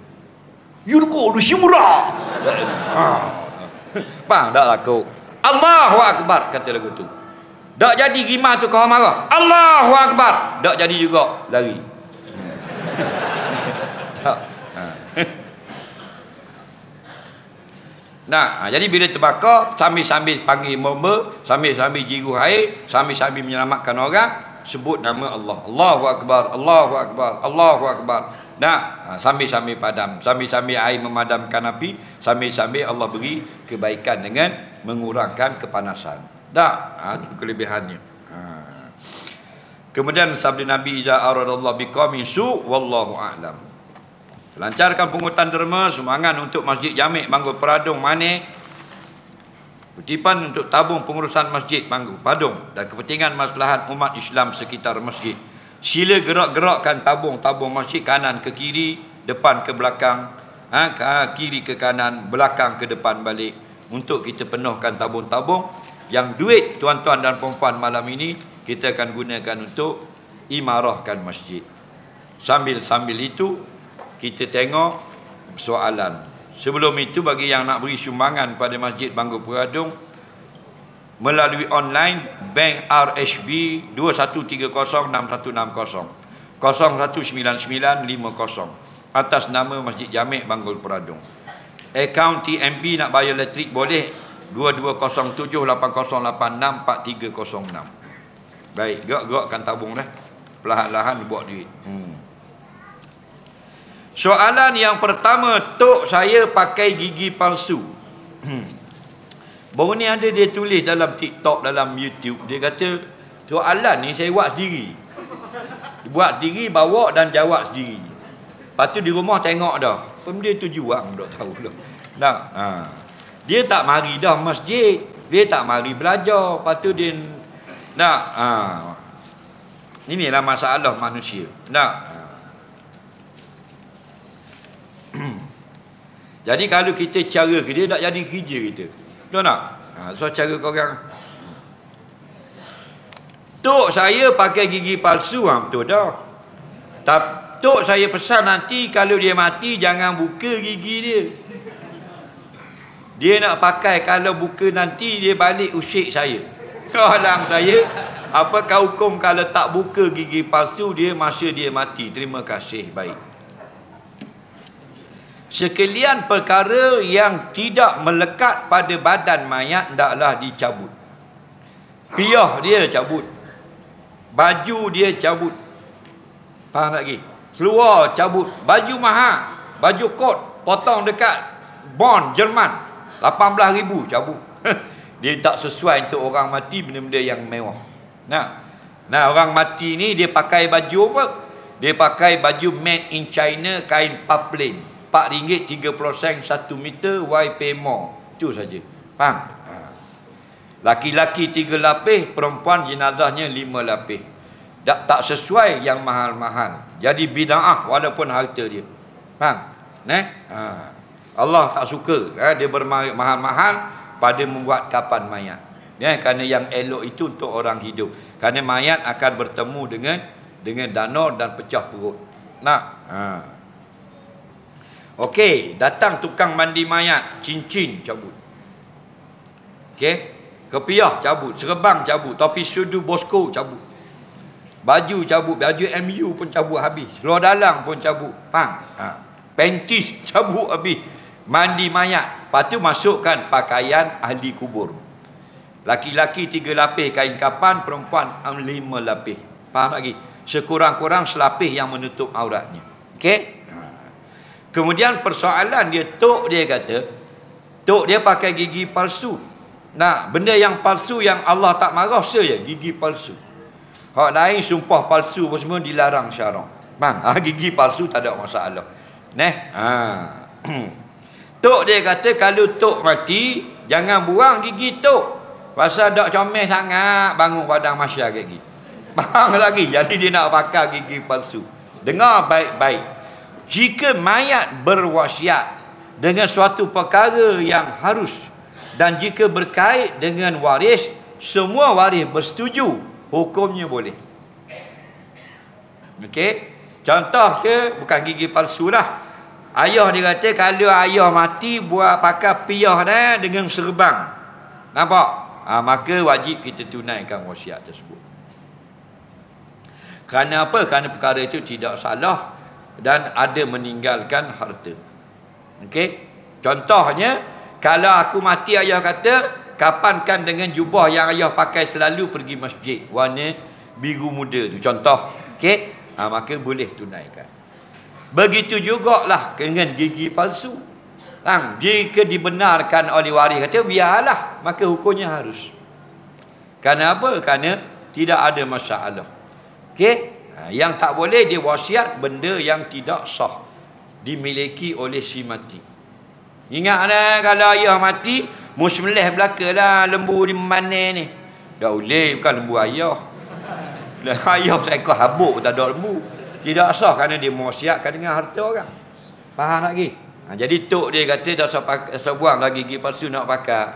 Yurko Dushimura. Faham tak laku? Allahu Akbar, kata lagu tu. Tak jadi gimana tu kau marah. Allahu Akbar. Tak jadi juga, lari. Nah, jadi bila terbakar, sambil-sambil panggil member, sambil-sambil jiru air, sambil-sambil menyelamatkan orang, sebut nama Allah. Allahu Akbar, Allahu Akbar, Allahu Akbar. Nah, sambil-sambil padam, sambil-sambil air memadamkan api, sambil-sambil Allah beri kebaikan dengan mengurangkan kepanasan. Dah, itu kelebihannya. Kemudian sabda Nabi, iza aradallahu biqaumin su wallahu a'lam. Lancarkan pungutan derma, sumbangan untuk Masjid Jamik Bangul Peradung Manik, kutipan untuk tabung pengurusan Masjid Bangul Padung dan kepentingan maslahat umat Islam sekitar masjid. Sila gerak-gerakkan tabung-tabung masjid kanan ke kiri, depan ke belakang, kiri ke kanan, belakang ke depan balik, untuk kita penuhkan tabung-tabung yang duit tuan-tuan dan puan-puan malam ini kita akan gunakan untuk imarahkan masjid. Sambil itu kita tengok soalan. Sebelum itu, bagi yang nak beri sumbangan pada Masjid Bangul Peradung melalui online, Bank RHB 21306160 019950 atas nama Masjid Jamik Bangul Peradung. Akaun TMB nak bayar elektrik boleh 220780864306. Baik, gerak-gerakkan tabung dah. Perlahan-lahan buat duit. Soalan yang pertama, tok saya pakai gigi palsu. Baru ni ada dia tulis dalam TikTok, dalam YouTube. Dia kata, soalan ni saya buat sendiri. Buat sendiri, bawa dan jawab sendiri. Lepas tu di rumah tengok dah. Benda tu juang, tak tahu dah. Nah, dia tak mari dah masjid. Dia tak mari belajar. Lepas tu dia inilah masalah manusia. Jadi kalau kita cara ke dia, tak jadi kerja kita. Betul tak? So cara korang, tok saya pakai gigi palsu, betul dah. Tok saya pesan nanti kalau dia mati jangan buka gigi dia. Dia nak pakai, kalau buka nanti dia balik usik saya. Soalan saya, apakah hukum kalau tak buka gigi palsu dia masa dia mati? Terima kasih, baik. Sekalian perkara yang tidak melekat pada badan mayat hendaklah dicabut. Piyah dia cabut, baju dia cabut, faham lagi? Seluar cabut, baju mahal, baju kot potong dekat Bonn Jerman 18,000 cabut. Dia tak sesuai untuk orang mati, benda-benda yang mewah. Nah orang mati ni dia pakai baju apa? Dia pakai baju made in China, kain paplin, RM4.30 1 meter, why pay more? Itu saja. Faham? Laki-laki 3 lapis, perempuan jenazahnya 5 lapis. Tak sesuai yang mahal-mahal. Jadi bid'ah walaupun harta dia. Faham? Allah tak suka dia bermahal-mahal pada membuat kapan mayat. Kerana yang elok itu untuk orang hidup. Kerana mayat akan bertemu dengan danau dan pecah perut. Okey, datang tukang mandi mayat, cincin cabut. Okey, kepiah cabut, serebang cabut, topi sudu Bosco cabut. Baju cabut, baju MU pun cabut habis. Seluar dalam pun cabut. Faham? Panties cabut habis. Mandi mayat, lepas tu masukkan pakaian ahli kubur. Laki-laki 3 lapis kain kapan, perempuan 5 lapis. Faham lagi? Sekurang-kurang selapis yang menutup auratnya. Okey? Kemudian persoalan dia, tok dia kata, tok dia pakai gigi palsu. Benda yang palsu yang Allah tak marah saja, gigi palsu. Hak lain sumpah palsu semua dilarang syarak. Gigi palsu tak ada masalah. Tok dia kata kalau tok mati, jangan buang gigi tok. Pasal dak comel sangat bangun padang mahsyar gigi. Faham lagi? Jadi dia nak pakai gigi palsu. Dengar baik-baik. Jika mayat berwasiat dengan suatu perkara yang harus dan jika berkait dengan waris, semua waris bersetuju, hukumnya boleh. Okey? Contoh ke, bukan gigi palsu lah. Ayah dia kata kalau ayah mati buat pakai piyah dah dengan serbang. Nampak? Maka wajib kita tunaikan wasiat tersebut. Kerana apa? Kerana perkara itu tidak salah dan ada meninggalkan harta. Okey? Contohnya, kalau aku mati ayah kata, kapankan dengan jubah yang ayah pakai selalu pergi masjid, warna biru muda tu. Contoh. Okey? Maka boleh tunaikan. Begitu jugalah dengan gigi palsu. Jika dibenarkan oleh waris kata biarlah, maka hukumnya harus. Kerana apa? Kerana tidak ada masalah. Okey? Yang tak boleh dia wasiat benda yang tidak sah dimiliki oleh si mati. Ingatlah kalau ayah mati, musmelih belakalah lembu di mana ni. Dah boleh, bukan lembu ayah. Ayah seekor habuk tak ada lembu. Tidak sah kerana dia mewasiatkan dengan harta orang. Faham lagi? Jadi tok dia kata tak usah buang lagi gigi palsu nak pakai.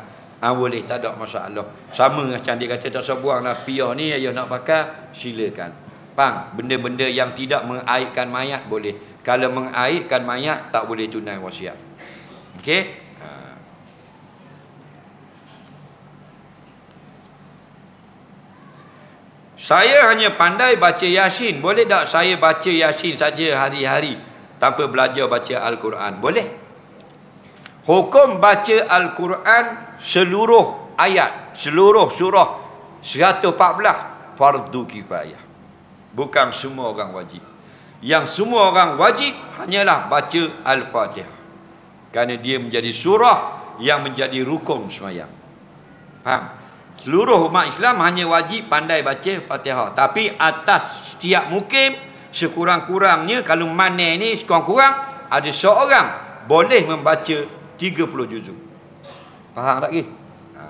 Boleh, tak ada masalah. Sama macam dia kata tak usah buang lah piyah ni ayah nak pakai, silakan. Faham? Benda-benda yang tidak mengaibkan mayat boleh. Kalau mengaibkan mayat tak boleh tunai wasiat. Okey? Saya hanya pandai baca Yasin. Boleh tak saya baca Yasin saja hari-hari tanpa belajar baca Al-Quran? Boleh. Hukum baca Al-Quran seluruh ayat, seluruh surah 114 fardu kifayah. Bukan semua orang wajib. Yang semua orang wajib hanyalah baca Al-Fatihah. Kerana dia menjadi surah yang menjadi rukun sembahyang. Faham? Seluruh umat Islam hanya wajib pandai baca Fatihah. Tapi atas setiap mukim, sekurang-kurangnya kalau mana ni sekurang-kurang ada seorang boleh membaca 30 juzuk. Faham tak lagi?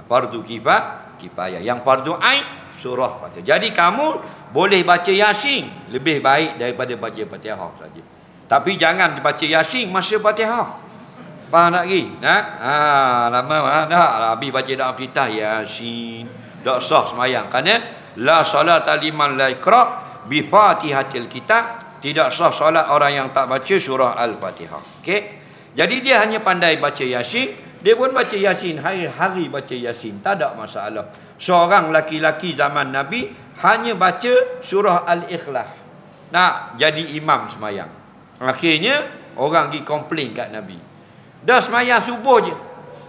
Fardu kifayah. Yang fardu ain surah Fatihah. Jadi kamu boleh baca Yasin lebih baik daripada baca Fatihah saja. Tapi jangan dibaca Yasin masa Fatihah. Faham tak lagi? Lama dah habis baca dalam fitah Yasin. Tak sah sembahyang. Kerana la salata liman la iqra bi Fatihatil kitab. Tidak sah solat orang yang tak baca surah Al-Fatihah. Okey? Jadi dia hanya pandai baca Yasin. Dia pun baca Yasin hari-hari baca Yasin. Tak ada masalah. Seorang laki-laki zaman Nabi hanya baca surah Al-Ikhlas. Nak jadi imam sembahyang. Akhirnya orang pergi komplain kat Nabi. Dah sembahyang subuh je.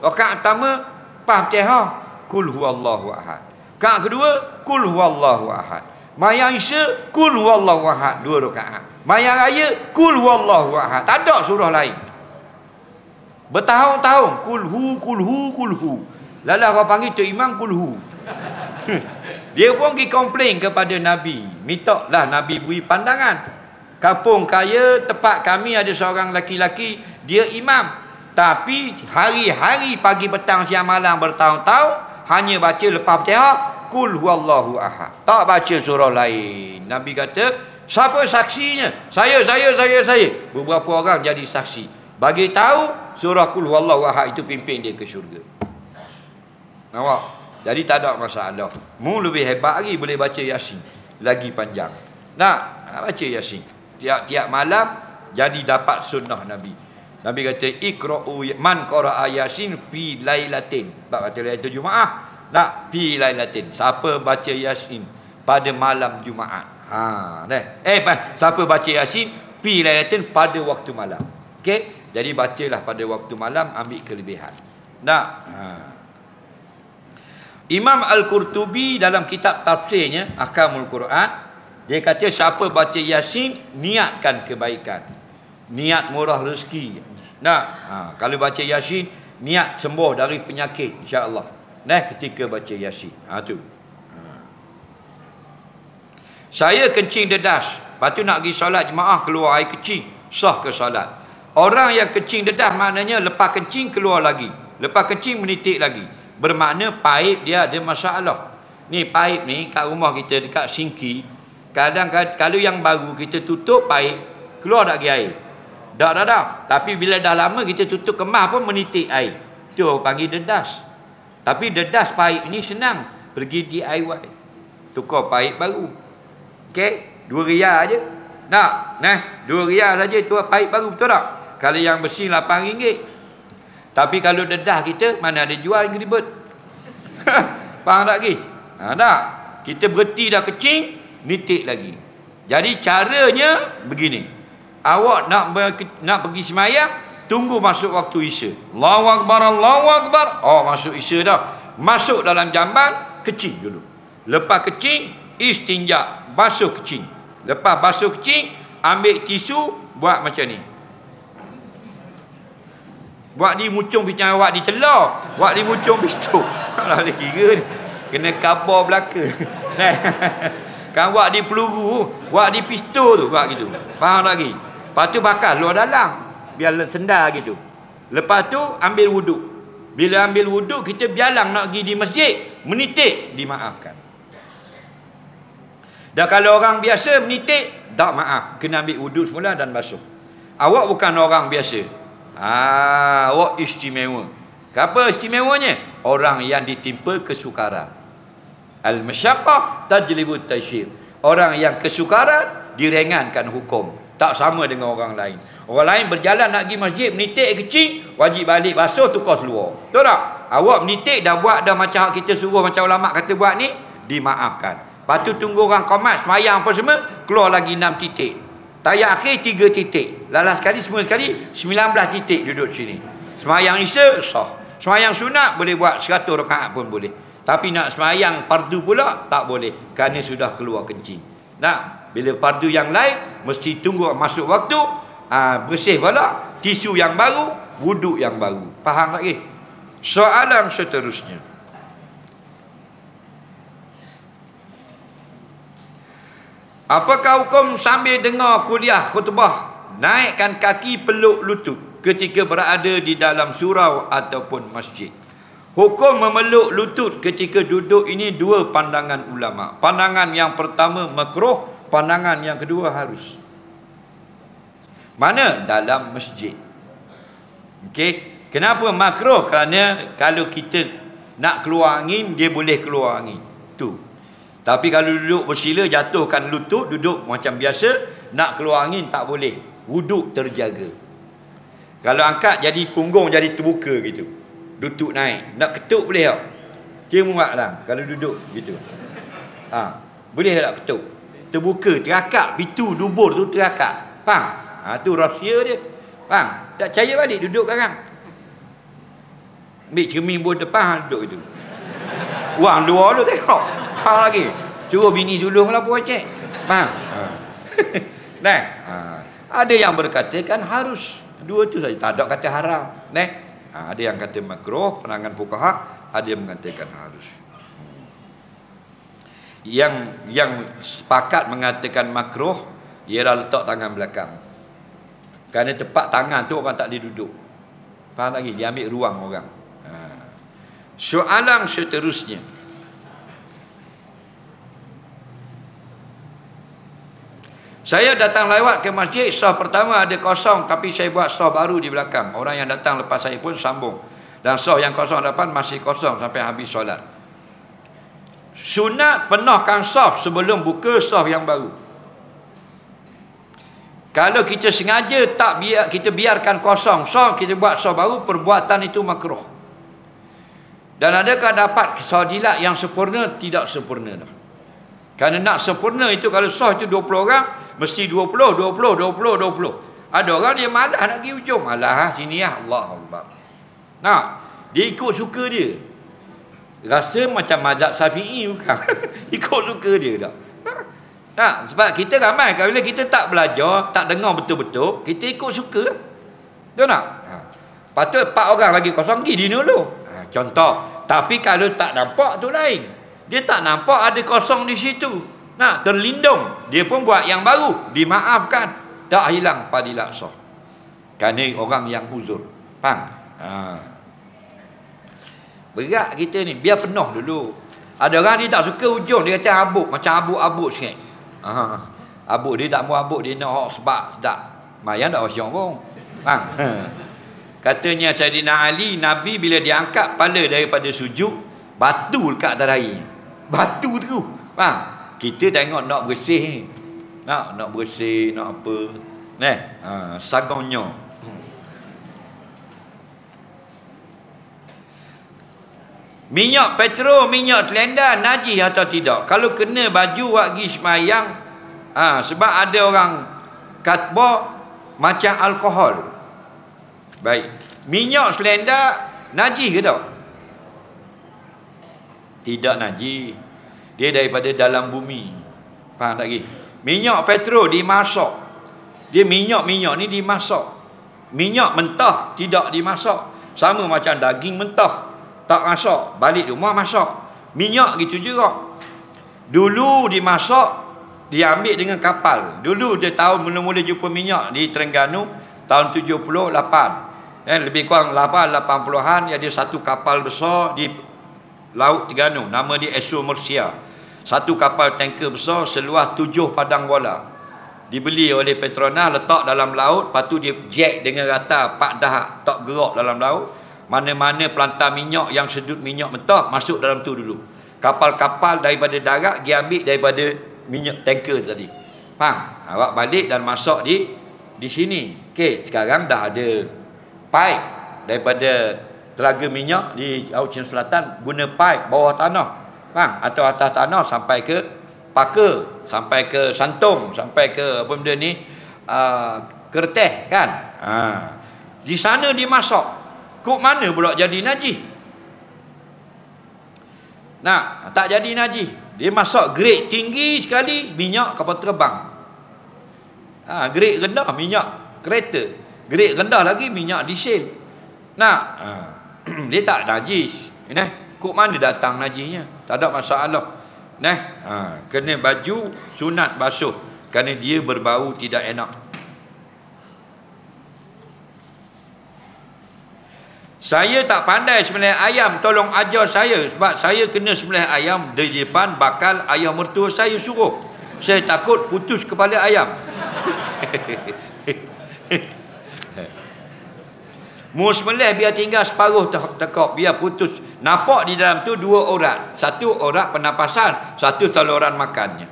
Rakaat pertama Fatihah, kul huwallahu ahad. Rakaat kedua kul huwallahu ahad. Mayang Isya kul huwallahu ahad 2 rakaat. Mayang Raya kul huwallahu ahad. Tak ada surah lain. Bertahun-tahun kulhu. Lalah orang panggil tu imam kulhu. Dia pun pergi komplain kepada Nabi. Minta lah Nabi beri pandangan. Kampung kaya tempat kami ada seorang laki-laki, dia imam. Tapi hari-hari pagi petang siang malam bertahun-tahun hanya baca lepas Fatihah kul huwallahu ahad. Tak baca surah lain. Nabi kata, siapa saksinya? Saya. Beberapa orang jadi saksi. Bagi tahu surah kul huwallahu ahad itu pimpin dia ke syurga. Nampak? Jadi tak ada masalah. Mu lebih hebat lagi boleh baca Yasin. Lagi panjang. Nak baca Yasin. Tiap-tiap malam jadi dapat sunnah Nabi. Nabi kata iqra'u man qara'a Yasin fi lailatin. Bab kata lailatul Jumaah. Nak fi lailatin. Siapa baca Yasin pada malam Jumaat. Siapa baca Yasin fi lailatin pada waktu malam. Okey? Jadi bacalah pada waktu malam, ambil kelebihan. Nak Imam Al-Qurtubi dalam kitab tafsirnya Ahkamul Quran, dia kata siapa baca Yasin niatkan kebaikan, niat murah rezeki. Kalau baca Yasin niat sembuh dari penyakit insya-Allah. Ketika baca Yasin. Tu. Saya kencing dedas, lepas tu nak pergi solat jemaah keluar air kecil, sah ke solat? Orang yang kencing dedah maknanya lepas kencing keluar lagi. Lepas kencing menitik lagi. Bermakna paip dia ada masalah. Ni paip ni kat rumah kita dekat sinki. Kadang kalau yang baru kita tutup paip, keluar tak lagi air. Tak. Tapi bila dah lama kita tutup kemas pun menitik air. Tu panggil dedas. Tapi dedas paip ni senang. Pergi DIY. Tukar paip baru. Okey? 2 riyal aje. Nak? Nah, 2 riyal saja tu paip baru, betul tak? Kalau yang besi RM8. Tapi kalau dedah kita, mana ada jual yang ribet. Faham tak lagi? Tak. Kita berhenti dah kecing, nitik lagi. Jadi caranya begini. Awak nak pergi semayang, tunggu masuk waktu Isya. Allahu Akbar, Allahu Akbar. Oh, masuk Isya dah. Masuk dalam jamban, kecing dulu. Lepas kecing, istinja, basuh kecing. Lepas basuh kecing, ambil tisu, buat macam ni. Buat di mucung picang, buat di telur, buat di mucung pistol. Alah, dia kira ni kena kabar belaka. Kan buat di peluru, buat di pistol tu, buat gitu. Faham tak lagi? Lepas tu bakar luar dalam, biar sendar gitu. Lepas tu ambil wuduk. Bila ambil wuduk, kita biarlah nak pergi di masjid, menitik, dimaafkan. Dan kalau orang biasa menitik, tak maaf, kena ambil wuduk semula dan basuh. Awak bukan orang biasa. Awak istimewa. Apa istimewanya? Orang yang ditimpa kesukaran. Al-masyaqqah tajlibu at-taysir. Orang yang kesukaran diringankan hukum. Tak sama dengan orang lain. Orang lain berjalan nak pergi masjid, menitik kecil, wajib balik basuh, tukar seluar. Betul tak? Awak menitik dah buat dah macam kita suruh, macam ulama kata buat ni, dimaafkan. Lepas tu tunggu orang qomat semayang apa semua, keluar lagi 6 titik. Tayat akhir 3 titik. Lalas sekali semua sekali 19 titik duduk sini. Semayang Isya sah. Semayang sunat boleh buat 100 rakaat pun boleh. Tapi nak semayang fardu pula tak boleh, kerana sudah keluar kencing. Nah, bila fardu yang lain mesti tunggu masuk waktu, bersih pula, tisu yang baru, wuduk yang baru. Faham tak lagi? Soalan seterusnya. Apakah hukum sambil dengar kuliah khutbah naikkan kaki peluk lutut ketika berada di dalam surau ataupun masjid? Hukum memeluk lutut ketika duduk ini 2 pandangan ulama. Pandangan yang pertama makruh, pandangan yang kedua harus. Mana? Dalam masjid. Okey. Kenapa makruh? Kerana kalau kita nak keluar angin, dia boleh keluar angin. Tu. Tapi kalau duduk bersila, jatuhkan lutut, duduk macam biasa, nak keluar angin tak boleh. Wuduk terjaga. Kalau angkat jadi punggung jadi terbuka gitu. Lutut naik. Nak ketuk boleh tak? Cuma lah kalau duduk gitu. Boleh tak ketuk? Terbuka, terakak, pintu dubur tu terakak. Faham? Tu rahsia dia. Faham? Tak percaya balik duduk sekarang. Ambil cermin pun depan, duduk itu. Wang luar tu tengok. Faham lagi? Suruh bini sulung lah buat cek. Faham? Nah, ada yang berkatakan harus. 2 tu saja. Tak ada kata haram. Ada yang kata makruh, pandangan fuqaha, ada yang mengatakan harus. Yang sepakat mengatakan makruh ialah letak tangan belakang. Kerana tepat tangan tu orang tak boleh duduk. Faham lagi? Dia ambil ruang orang. Soalan seterusnya. Saya datang lewat ke masjid, saf pertama ada kosong, tapi saya buat saf baru di belakang. Orang yang datang lepas saya pun sambung. Dan saf yang kosong depan masih kosong sampai habis solat. Sunat penuhkan saf sebelum buka saf yang baru. Kalau kita sengaja kita biarkan kosong saf, kita buat saf baru, perbuatan itu makruh. Dan adakah dapat solat yang sempurna? Tidak sempurna dah. Kerana nak sempurna itu kalau saf itu 20 orang, mesti 20. Ada orang dia malas nak pergi ujung. Alah sini Allah Akbar. Dia ikut suka dia. Rasa macam mazhab Syafi'i bukan. Ikut suka dia tak. Sebab kita ramai kalau kita tak belajar, tak dengar betul-betul, kita ikut suka. Betul tak? Patut 4 orang lagi kosong pergi dulu. Contoh. Tapi kalau tak nampak tu lain. Dia tak nampak ada kosong di situ. Terlindung. Dia pun buat yang baru. Dimaafkan. Tak hilang fadilat sah. Kerana orang yang uzur. Faham? Berat kita ni, biar penuh dulu. Ada orang dia tak suka ujung, dia kata abuk, macam abuk-abuk sikit. Abuk dia tak mau abuk, dia nak sebab sedap. Mayan tak wasyong pun. Faham? Katanya Sayyidina Ali, Nabi bila dia angkat kepala daripada sujud, batu dekat atas dahi. Batu tu. Faham? Kita tengok nak bersih ni. Nak bersih, nak apa. Sagongnya. Minyak petrol, minyak telenda najis atau tidak? Kalau kena baju buat pergi semayang, sebab ada orang katbah macam alkohol. Baik. Minyak selenda najis ke tak? Tidak najis. Dia daripada dalam bumi. Faham tak lagi? Minyak petrol dimasak. Dia minyak ni dimasak. Minyak mentah tidak dimasak. Sama macam daging mentah. Tak masak, balik rumah masak. Minyak gitu juga. Dulu dimasak, diambil dengan kapal. Dulu dia tahun mula-mula jumpa minyak di Terengganu tahun 78. Lebih kurang 80-an ada satu kapal besar di Laut Terengganu, nama dia Esso Murcia. Satu kapal tanker besar seluas 7 padang bola. Dibeli oleh Petronas, letak dalam laut, lepas tu dia jack dengan rata 4 dahak, tak gerak dalam laut. Mana-mana pelantar minyak yang sedut minyak mentah masuk dalam tu dulu. Kapal-kapal daripada darat dia ambil daripada minyak tanker tadi. Faham? Awak balik dan masak di sini. Okey, sekarang dah ada pipe daripada telaga minyak di Laut Cina Selatan, guna pipe bawah tanah. Faham? Atau atas tanah sampai ke Paka, sampai ke Santung, sampai ke apa benda ni, Kerteh kan. Di sana dimasak. Kok mana pula jadi najis? Tak jadi najis. Dia masak grade tinggi sekali, minyak kapal terbang. Grade rendah minyak kereta. Grade rendah lagi minyak diesel. Dia tak najis. Kok mana datang najisnya? Tak ada masalah. Kena baju sunat basuh kerana dia berbau tidak enak. Saya tak pandai sembelih ayam, tolong ajar saya sebab saya kena sembelih ayam di depan bakal ayah mertua saya suruh. Saya takut putus kepala ayam. Mu sembelih biar tinggal separuh tekak, biar putus. Nampak di dalam tu 2 urat. Satu urat pernafasan, satu saluran makannya.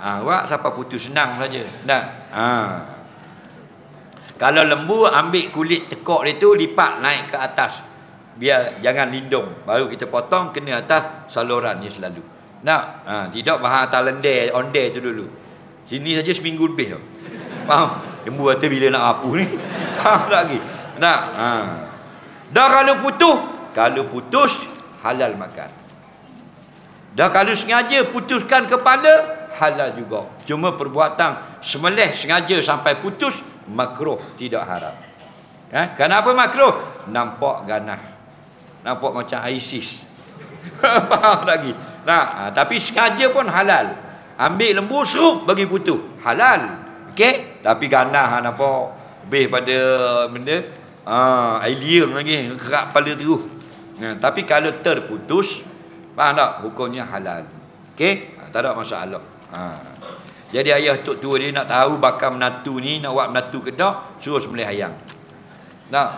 Awak siapa putus senang saja. Kalau lembu, ambil kulit tekak dia tu, lipat naik ke atas. Biar jangan lindung. Baru kita potong, kena atas saluran ni selalu. Tidak bahan atas lendir, ondir tu dulu. Sini saja seminggu lebih. Faham? Lembu kata bila nak apu ni. Faham lagi? Dah kalau putus, halal makan. Dah kalau sengaja putuskan kepala, halal juga. Cuma perbuatan sembelih sengaja sampai putus, makruh, tidak haram. Kenapa makruh? Nampak ganah, nampak macam ISIS. Faham lagi? Tapi sengaja pun halal. Ambil lembu serup bagi putus, halal. Okey? Tapi ganah nampak lebih pada benda alien lagi, kerak kepala terus. Tapi kalau terputus, faham tak? Hukumnya halal. Okey? Tak ada masalah. Jadi ayah tok tua dia nak tahu bakal menatu ni, nak buat menatu ke tak, suruh sembelih ayam.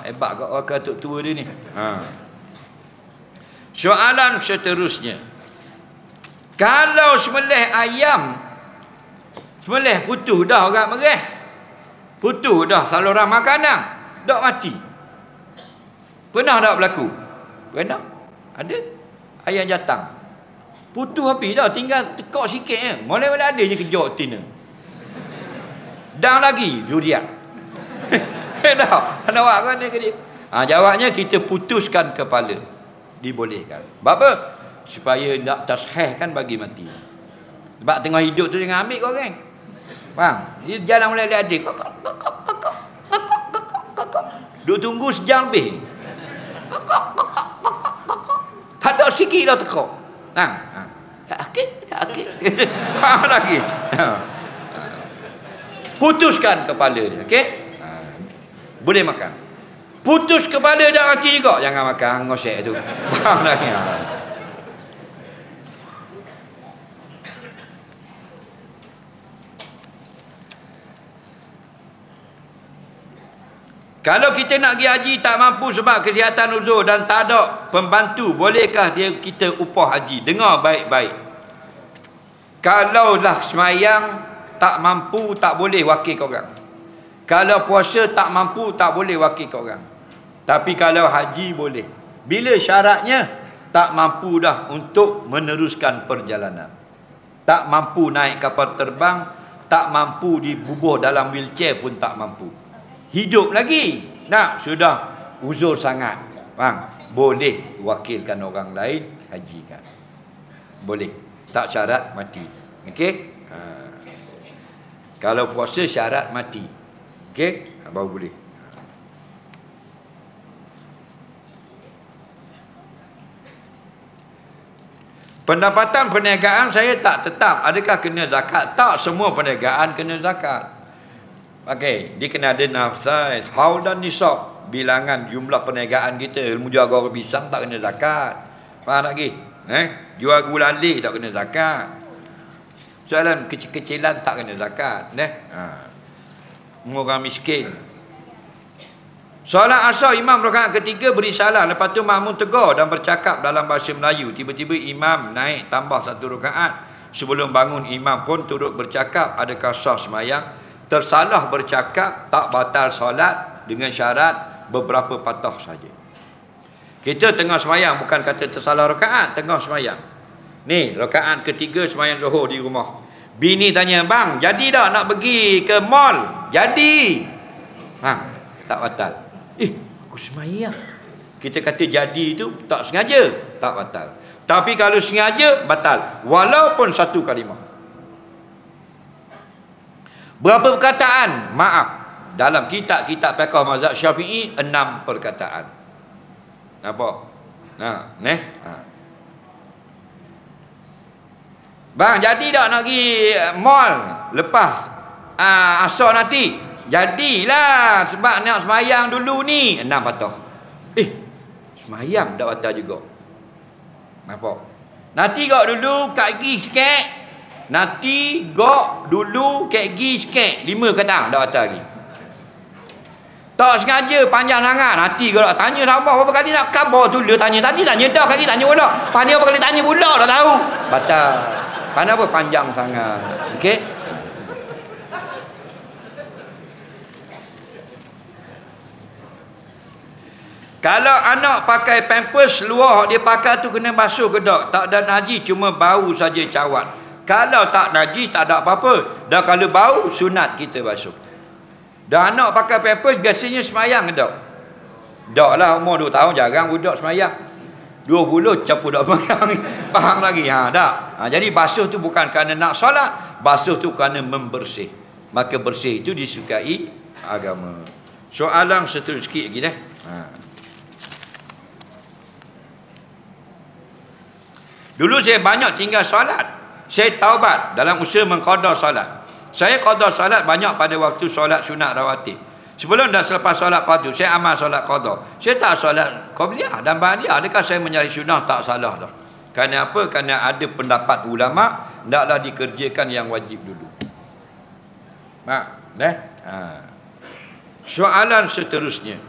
Hebat kat orang tok tua dia ni. Soalan seterusnya, kalau sembelih ayam, sembelih putus dah orang merah, putus dah saluran makanan, dak mati. Pernah tak berlaku? Pernah. Ada ayam jatang putus habis dah, tinggal tekak sikit je. Mulai-mulai ada je kejok tina. Dan lagi zodiak. Dah, nak buat mana ke dia? Jawabnya kita putuskan kepala. Dibolehkan. Sebab apa? Supaya nak tashehkan bagi mati. Sebab tengah hidup tu jangan ambil kau orang. Faham? Dia jalan mulai adik. Duk tunggu sejam lebih. Tak ada sikit dah tekak. Akik. Faham lagi? Putuskan kepala dia, okey? boleh makan. Putus kepala dah hati juga, jangan makan ngosek tu. Faham tak? Kalau kita nak pergi haji tak mampu sebab kesihatan uzur dan tak ada pembantu, bolehkah kita upah haji? Dengar baik-baik. Kalaulah semayang tak mampu, tak boleh wakil kau orang. Kalau puasa tak mampu, tak boleh wakil kau orang. Tapi kalau haji boleh. Bila syaratnya? Tak mampu dah untuk meneruskan perjalanan. Tak mampu naik kapal terbang, tak mampu dibubuh dalam wheelchair pun tak mampu. Hidup lagi. Nah, sudah uzur sangat. Faham? Boleh wakilkan orang lain hajikan. Boleh. Tak syarat mati. Okey? Kalau puasa syarat mati. Okey? Baru boleh. Pendapatan perniagaan saya tak tetap. Adakah kena zakat? Tak, semua perniagaan kena zakat. Okey, dia kena ada nafsai, haul dan nisab. Bilangan jumlah perniagaan kita, ilmu jaga orang pisang tak kena zakat. Faham tak lagi? Jual gula alik tak kena zakat. Soalan kecil-kecilan tak kena zakat. Orang miskin. Soalan asal imam rakaat ketiga beri salah, lepas tu makmum tegur dan bercakap dalam bahasa Melayu. Tiba-tiba imam naik tambah satu rakaat. Sebelum bangun imam pun turut bercakap, adakah sah semayang? Tersalah bercakap, tak batal solat dengan syarat beberapa patah saja. Kita tengah semayang, bukan kata tersalah rakaat, tengah semayang. Ni, rakaat ketiga semayang Zuhur di rumah. Bini tanya, bang, jadi tak nak pergi ke mall? Jadi. Tak batal. Aku semayang. Kita kata jadi tu tak sengaja, tak batal. Tapi kalau sengaja, batal. Walaupun satu kalimah. Berapa perkataan? Maaf. Dalam kitab-kitab fiqh mazhab Syafi'i 6 perkataan. Nampak? Bang, jadi tak nak pergi mall lepas asar nanti? Jadilah sebab nak semayang dulu ni. 6 patah. Semayang dah batal juga. Nampak? Nanti kau dulu kaki sikit. Nanti gok dulu kegi sikit 5 kata dah batal lagi. Tak sengaja panjang sangat. Nanti kalau tanya sahabat berapa kali nak khabar tu dia tanya tadi, tanya dah kaki tanya pula. Pandai berapa kali tanya pula dah tahu. Batal. Kenapa panjang sangat? Okey. Kalau anak pakai pampers luar dia pakai tu kena basuh ke tak? Tak ada najis, cuma bau saja cawat. Kalau tak najis tak ada apa-apa. Dah kalau bau sunat kita basuh. Dah anak pakai pampers biasanya semayang ke tak? Tak lah, umur 2 tahun jarang budak semayang. 20 campur dak semayang. Faham lagi? Tak. Jadi basuh tu bukan kerana nak solat, basuh tu kerana membersih. Maka bersih itu disukai agama. Soalan seterusnya sikit lagi dah. Dulu saya banyak tinggal solat. Saya taubat dalam usaha mengqada solat. Saya qada solat banyak pada waktu solat sunat rawatib. Sebelum dan selepas solat fardu, saya amal solat qada. Saya tak solat qabliyah dan ba'diyah. Adakah saya mencari sunnah? Tak salah dah. Kerana apa? Kerana ada pendapat ulama, hendaklah dikerjakan yang wajib dulu. Soalan seterusnya.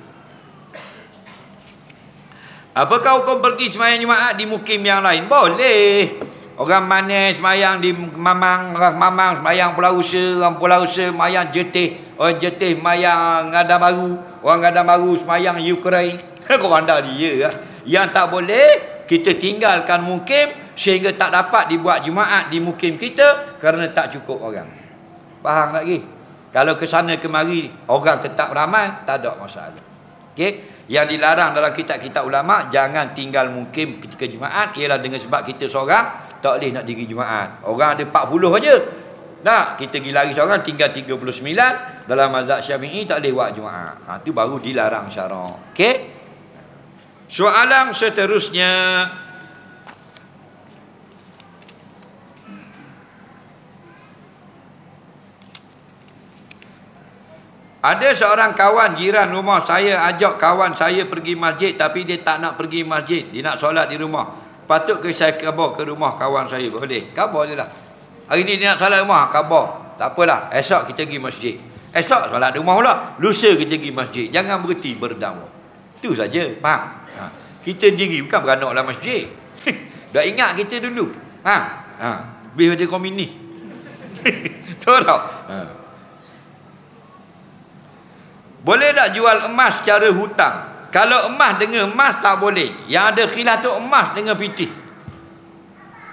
Apakah hukum pergi sembahyang Jumaat di mukim yang lain? Boleh. Orang mana semayang di Mamang, orang Mamang semayang Pulau Usa, orang Pulau Usa semayang Jetih, orang Jetih semayang Ngada Baru, orang Ngada Baru semayang Ukraine. Kau pandang dia. Yang tak boleh, kita tinggalkan mukim sehingga tak dapat dibuat Jumaat di mukim kita kerana tak cukup orang. Faham tak lagi? Kalau ke sana kemari orang tetap ramai, tak ada masalah. Okey? Yang dilarang dalam kitab-kitab ulama, jangan tinggal mukim ketika Jumaat ialah dengan sebab kita seorang tak boleh nak diri Jumaat. Orang ada 40 aja. Nak kita pergi lari seorang tinggal 39 dalam mazhab Syafi'i tak boleh buat Jumaat. Tu baru dilarang syarak. Okey? Soalan seterusnya. Ada seorang kawan jiran rumah saya ajak kawan saya pergi masjid tapi dia tak nak pergi masjid. Dia nak solat di rumah. Patut ke saya khabar ke rumah kawan saya? Boleh. Khabar je lah. Hari ni dia nak solat rumah, khabar. Tak apalah. Esok kita pergi masjid. Esok solat di rumah pula. Lusa kita pergi masjid. Jangan berhenti berdakwah. Itu saja. Faham? Kita diri bukan beranak dalam masjid. Dah ingat kita dulu. Lebih pada komunis. Tahu tak? Boleh tak jual emas secara hutang? Kalau emas dengan emas tak boleh. Yang ada khilaf tu emas dengan pitih.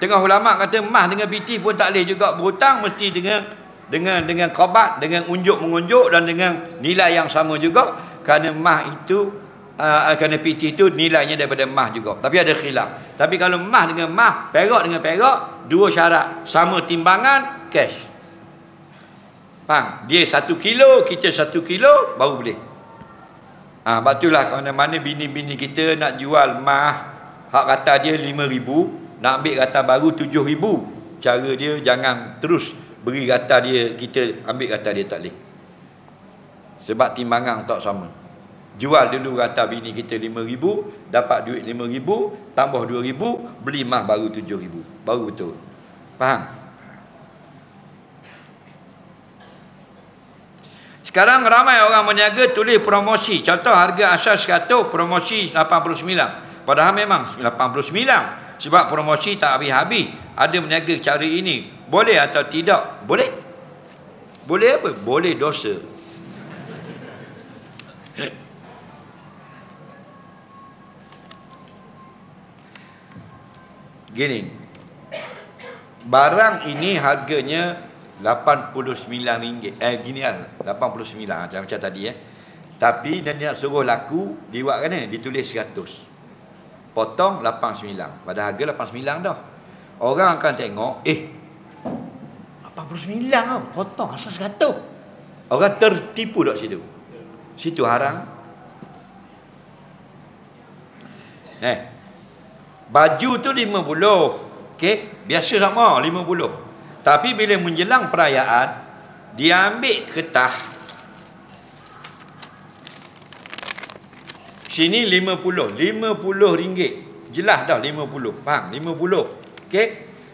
Tengah ulama kata emas dengan pitih pun tak boleh juga berhutang, mesti dengan qabat, dengan unjuk mengunjuk dan dengan nilai yang sama juga. Kerana emas itu kerana pitih itu nilainya daripada emas juga. Tapi ada khilaf. Tapi kalau emas dengan emas, perak dengan perak, dua syarat. Sama timbangan, cash. Faham? Dia 1 kilo, kita 1 kilo, baru boleh. Sebab itulah mana-mana bini-bini kita nak jual emas, hak kata dia 5,000, nak ambil kata baru 7,000. Cara dia jangan terus beri kata dia, kita ambil kata dia tak boleh. Sebab timbangan tak sama. Jual dulu kata bini kita 5,000, dapat duit 5,000, tambah 2,000, beli emas baru 7,000. Baru betul. Faham? Sekarang ramai orang berniaga tulis promosi. Contoh harga asas 100, promosi 89. Padahal memang 89. Sebab promosi tak habis-habis. Ada berniaga cara ini. Boleh atau tidak? Boleh. Boleh apa? Boleh dosa. Gini. Barang ini harganya RM89. Gini lah, 89 macam tadi Tapi dia nak suruh laku, dia buat kan ditulis 100. Potong 89. Pada harga 89 dah. Orang akan tengok, 89 tau, potong asal 100. Orang tertipu tak situ. Situ haram. Baju tu 50. Okey, biasa sama 50. Tapi bila menjelang perayaan, dia ambil kertas. Sini 50. RM50. Jelas dah 50. Faham? 50. Okey.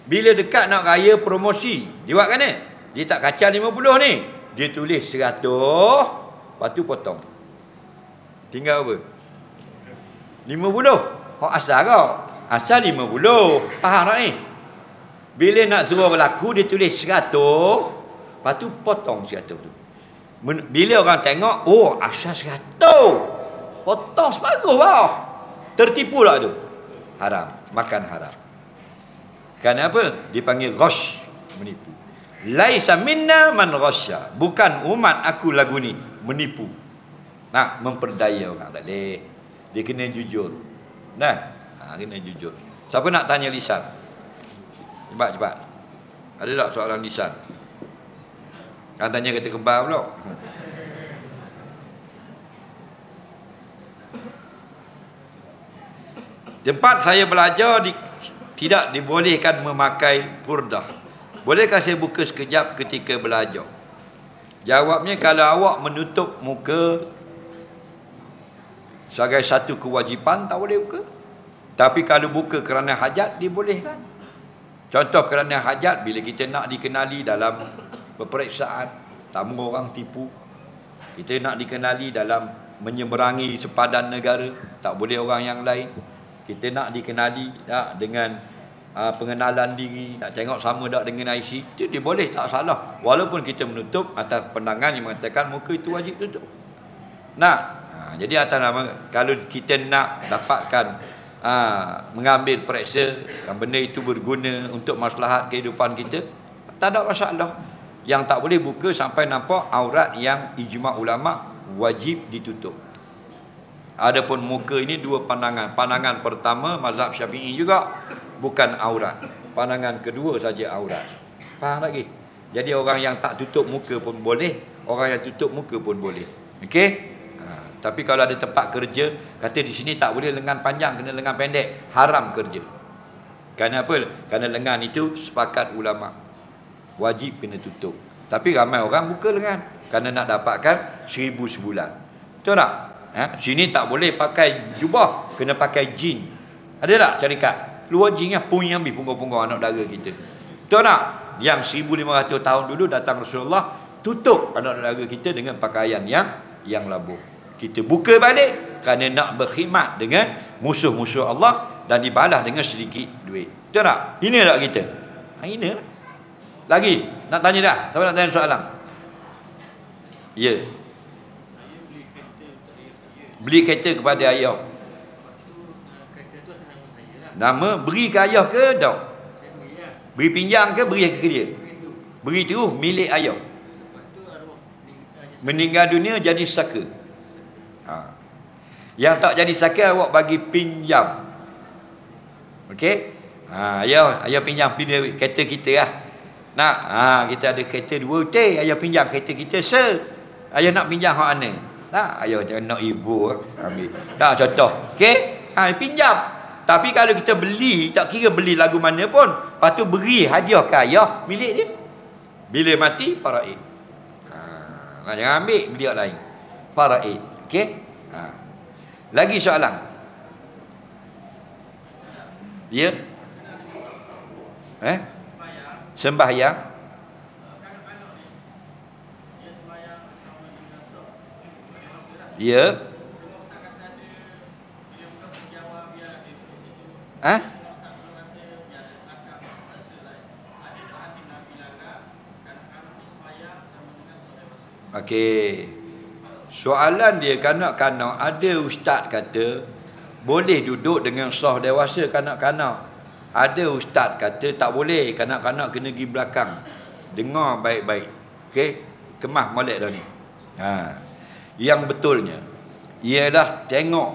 Bila dekat nak raya promosi, dia buat kan ni? Dia tak kacau 50 ni. Dia tulis 100, lepas tu potong. Tinggal apa? 50. Asal kau? Asal 50. Faham tak ni? Bila nak suruh laku, dia tulis 100, lepas tu potong 100 tu. Bila orang tengok, asal 100, potong separuh bawah. Tertipu lah tu. Haram. Makan haram. Kerana apa? Dipanggil ghash, menipu. Laisa minna man ghasya. Bukan umat aku lagu ni, menipu. Nak memperdaya orang tak boleh. Dia kena jujur. Kena jujur. Siapa nak tanya lisan? Cepat. Ada tak soalan lisan? Kan tanya kata kebal pula. Tempat saya belajar tidak dibolehkan memakai purdah. Bolehkah saya buka sekejap ketika belajar? Jawabnya, kalau awak menutup muka sebagai satu kewajipan, tak boleh buka. Tapi kalau buka kerana hajat, dibolehkan. Contoh kerana hajat, bila kita nak dikenali dalam peperiksaan, tak mahu orang tipu. Kita nak dikenali dalam menyeberangi sepadan negara, tak boleh orang yang lain. Kita nak dikenali dengan pengenalan diri, nak tengok sama tak dengan IC, itu dia boleh, tak salah. Walaupun kita menutup atas pandangan yang mengatakan muka itu wajib tutup. Jadi atas nama, kalau kita nak dapatkan mengambil periksa dan benda itu berguna untuk maslahat kehidupan kita, tak ada masalah. Yang tak boleh buka sampai nampak aurat yang ijma' ulama' wajib ditutup. Adapun muka ini dua pandangan. Pandangan pertama mazhab Syafi'i juga bukan aurat. Pandangan kedua saja aurat. Faham lagi? Jadi orang yang tak tutup muka pun boleh, orang yang tutup muka pun boleh. Okey? Tapi kalau ada tempat kerja, kata di sini tak boleh lengan panjang, kena lengan pendek, haram kerja. Kerana apa? Kerana lengan itu sepakat ulama' wajib kena tutup. Tapi ramai orang buka lengan. kerana nak dapatkan 1000 sebulan. Betul tak? Sini tak boleh pakai jubah, kena pakai jin. Ada tak syarikat? Keluar jin pun ambil punggung-punggung anak dara kita. Betul tak? Yang 1500 tahun dulu datang Rasulullah, tutup anak dara kita dengan pakaian yang labuh. Kita buka balik kerana nak berkhidmat dengan musuh-musuh Allah dan dibalas dengan sedikit duit. Betul tak? Hina tak kita? Hina lah. Lagi nak tanya dah? Siapa nak tanya soalan? Ya. Beli kereta kepada ayah. Nama beri ke ayah ke tak? Beri pinjam ke beri ke dia? Beri terus milik ayah. Meninggal dunia jadi saka. Yang tak jadi saka awak bagi pinjam. Okey? Ayah pinjam kereta kita lah. Nak, kita ada kereta 2 hotel, ayah pinjam kereta kita ayah nak pinjam hak mana? Tak, ayah jangan nak ibu ambil. Tak contoh. Okey? Pinjam. Tapi kalau kita beli, tak kira beli lagu mana pun, lepas tu beri hadiah ke ayah, milik dia. Bila mati, faraid. Jangan ambil milik lain. Faraid. Okey? Lagi soalan? Ya? Sembahyang? Ya? Okey. Soalan dia, kanak-kanak ada ustaz kata boleh duduk dengan sah dewasa kanak-kanak. Ada ustaz kata tak boleh, kanak-kanak kena pergi belakang. Dengar baik-baik. Okey, kemas molek dah ni. Yang betulnya ialah tengok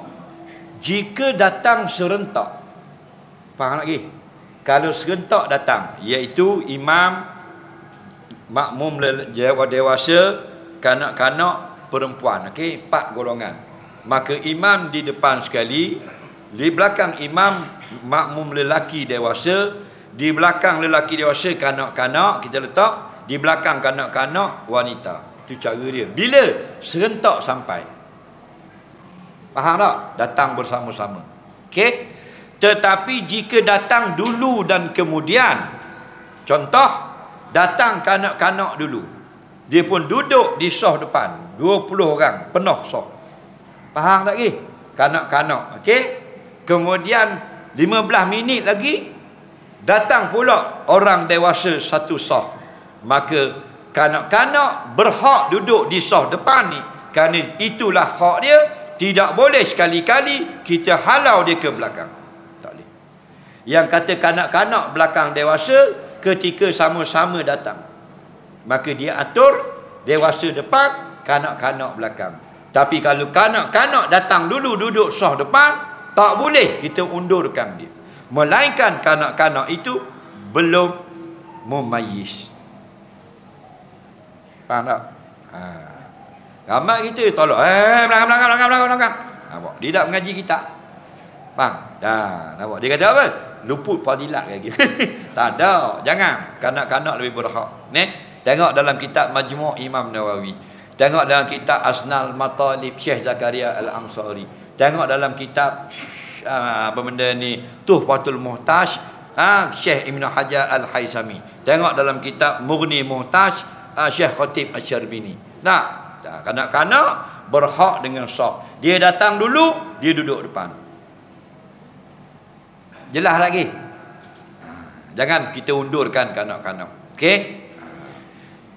jika datang serentak. Faham lagi? Kalau serentak datang, iaitu imam, makmum dewasa, kanak-kanak, perempuan. Okey, 4 golongan. Maka imam di depan sekali, di belakang imam makmum lelaki dewasa, di belakang lelaki dewasa kanak-kanak kita letak, di belakang kanak-kanak wanita. Itu cara dia. Bila serentak sampai. Faham tak? Datang bersama-sama. Okey? Tetapi jika datang dulu dan kemudian, contoh datang kanak-kanak dulu, dia pun duduk di sah depan, 20 orang penuh sah. Faham tak lagi? Kanak-kanak. Okey? Kemudian 15 minit lagi datang pula orang dewasa satu sah. Maka kanak-kanak berhak duduk di sah depan ni, kerana itulah hak dia. Tidak boleh sekali-kali kita halau dia ke belakang. Tak boleh. Yang kata kanak-kanak belakang dewasa ketika sama-sama datang, maka dia atur dewasa depan, kanak-kanak belakang. Tapi kalau kanak-kanak datang dulu duduk sah depan, tak boleh kita undurkan dia. Melainkan kanak-kanak itu belum mumayyiz. Faham tak? Ramai kita tolak. Belakang. Nampak? Dia tak mengaji kita. Faham? Dah. Nampak? Dia kata apa? Luput fadilat lagi. Tak ada. Jangan. Kanak-kanak lebih berhak. Tengok dalam kitab Majmu' Imam Nawawi. Tengok dalam kitab Asnal Matalib Syekh Zakaria Al-Ansari. Tengok dalam kitab apa benda ni, Tuhfatul Muhtaj Syekh Ibn Hajar Al-Haythami. Tengok dalam kitab Mughni Muhtaj Syekh Khatib Asy-Syarbini. Kanak-kanak berhak dengan sah. Dia datang dulu, dia duduk depan. Jelas lagi? Jangan kita undurkan kanak-kanak. Okey?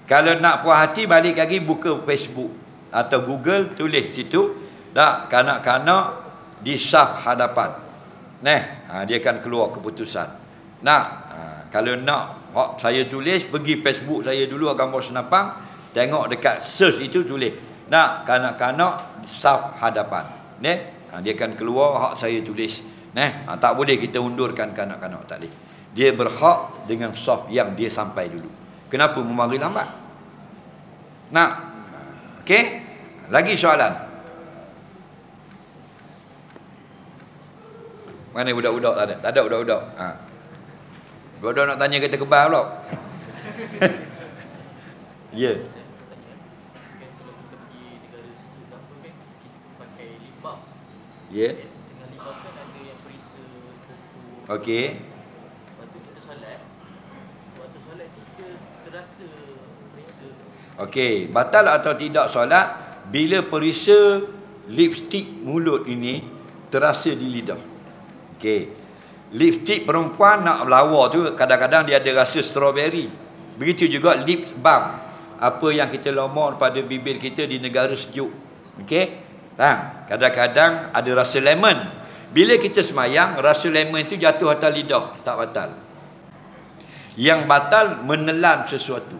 Kalau nak puas hati, balik lagi buka Facebook atau Google, tulis situ. Tak, kanak-kanak di saf hadapan. Dia akan keluar keputusan. Kalau nak saya tulis, pergi Facebook saya dulu, gambar senapang, tengok dekat search itu tulis. Kanak-kanak saf hadapan. Dia akan keluar hak saya tulis. Tak boleh kita undurkan kanak-kanak, tak boleh. Dia berhak dengan saf yang dia sampai dulu. Kenapa memari lambat? Okey? Lagi soalan? Mana budak-budak? Tak ada. Tak ada budak-budak. Budak nak tanya kita kebal pula. Ya. Ya. Setengah 5 kan ada yang perisa pokok. Okey. Lepas tu kita solat. Waktu solat tu kita terasa perisa. Okey, batal atau tidak solat bila perisa lipstick mulut ini terasa di lidah. Okey. Lipstick perempuan nak lawa tu kadang-kadang dia ada rasa strawberry. Begitu juga lip balm. Apa yang kita lomor pada bibir kita di negara sejuk. Okey? Kadang-kadang ada rasa lemon. Bila kita semayang, rasa lemon itu jatuh atas lidah, tak batal. Yang batal menelan sesuatu.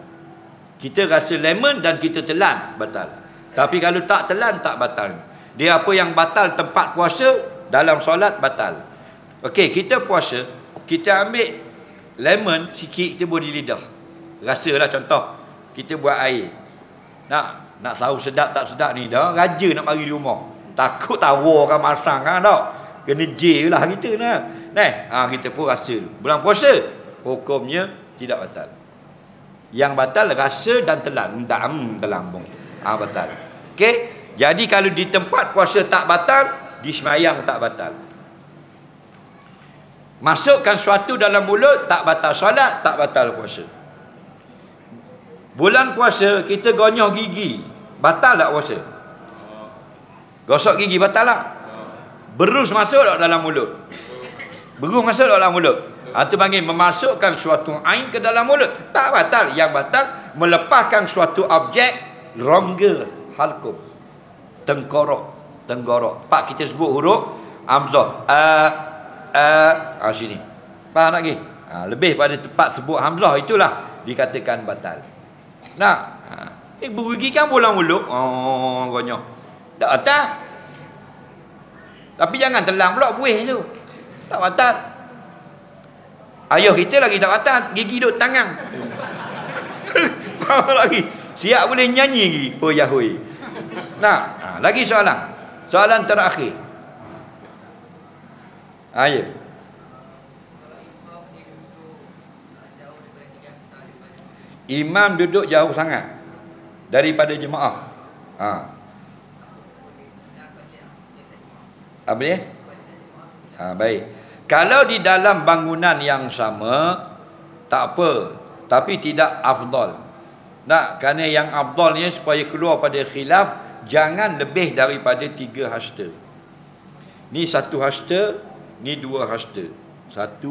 Kita rasa lemon dan kita telan, batal. Tapi kalau tak telan, tak batal. Dia apa yang batal tempat puasa, dalam solat batal. Okey, kita puasa, kita ambil lemon sikit, kita buat di lidah. Rasalah contoh, kita buat air. Nak tahu sedap tak sedap ni dah, raja nak mari di rumah. Takut tawarkan masang kan tak. Kena jail lah kita nak. Kita pun rasa. Bulan puasa, hukumnya tidak batal. Yang batal rasa dan telan. Terlambung. Batal. Okey. Jadi kalau di tempat puasa tak batal, di semayang tak batal. Masukkan sesuatu dalam mulut tak batal solat, tak batal puasa. Bulan puasa kita gonyol gigi, batal tak puasa? Gosok gigi batal tak? Berus masuk tak dalam mulut? Berus masuk tak dalam mulut? Itu panggil memasukkan suatu ain ke dalam mulut. Tak batal. Yang batal melepaskan suatu objek rongga halkum. Tenggorok. Pak kita sebut huruf hamzah. Sini. Faham tak lagi? Lebih pada tempat sebut hamzah itulah dikatakan batal. Bergigi kan bolang mulut. Gonyok. Tak batal. Tapi jangan telang pula buih tu. Tak batal. Ayah kita lagi tak batal. Gigi duduk tangan. Lagi. Siap boleh nyanyi lagi. Oh Yahweh. Lagi soalan. Soalan terakhir. Ya. Imam duduk jauh sangat daripada jemaah. Apa dia? Baik. Kalau di dalam bangunan yang sama, tak apa. Tapi tidak afdal. Kerana yang afdalnya supaya keluar pada khilaf, jangan lebih daripada 3 hasta. Ni 1 hasta, ni 2 hasta. 1,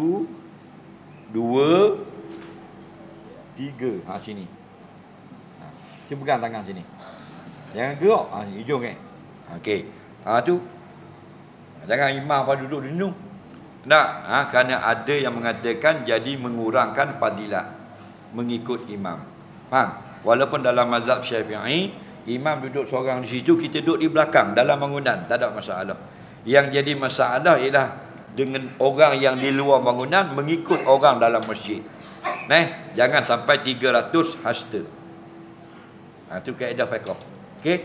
2, 3. Sini. Kita pegang tangan sini. Jangan gerak. Hujung kan. Okey. Tu. Jangan imam pada duduk lindung. Kerana ada yang mengatakan jadi mengurangkan fadilat mengikut imam. Faham? Walaupun dalam mazhab Syafi'i, imam duduk seorang di situ, kita duduk di belakang dalam bangunan, tak ada masalah. Yang jadi masalah ialah dengan orang yang di luar bangunan mengikut orang dalam masjid. Jangan sampai 300 hasta. Itu kaedah fiqh. Okey?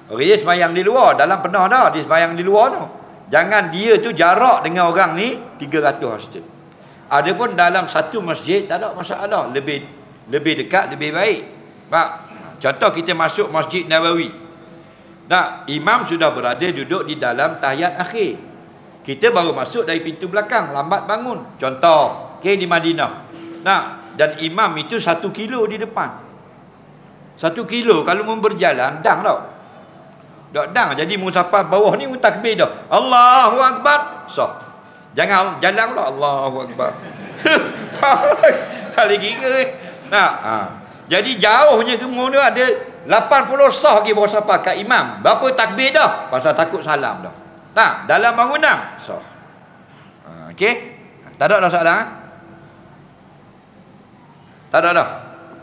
Orang dia sembahyang di luar, dalam pernah dah dia sembahyang di luar tu. Jangan dia tu jarak dengan orang ni 300 hasta. Adapun dalam satu masjid tak ada masalah, lebih dekat lebih baik. Pak, contoh kita masuk Masjid Nabawi. Imam sudah berada duduk di dalam tahiyat akhir. Kita baru masuk dari pintu belakang, lambat bangun. Contoh, di Madinah. Dan imam itu 1 kilo di depan. 1 kilo kalau mau berjalan, dang tau. Tak dang. Jadi musafar bawah ni takbir dah. Allahu Akbar. Sah. Jangan jalan pula. Allahu Akbar. Kali kira. Jadi jauhnya semua tu ada 80 sah lagi bawah safar kat imam. Berapa takbir dah? Pasal takut salam dah. Dalam bangunan. Sah. Okey? Tak ada dah soalan? Tak ada dah.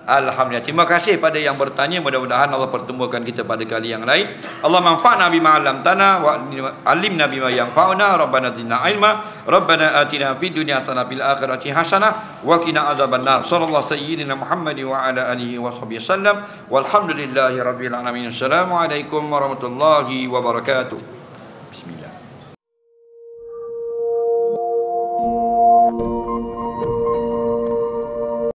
Alhamdulillah. Terima kasih pada yang bertanya. Mudah-mudahan Allah pertemukan kita pada kali yang lain. Allah manfa'na bima 'allamtana wa 'allimna bima yanfa'una. Rabbana zidna ilma. Rabbana atina fid dunya hasanah fil akhirati hasanah wa qina adzabannar. Sallallahu sayyidina Muhammad wa ala alihi wa sahbihi wasallam. Walhamdulillahi rabbil alamin. Assalamualaikum warahmatullahi wabarakatuh.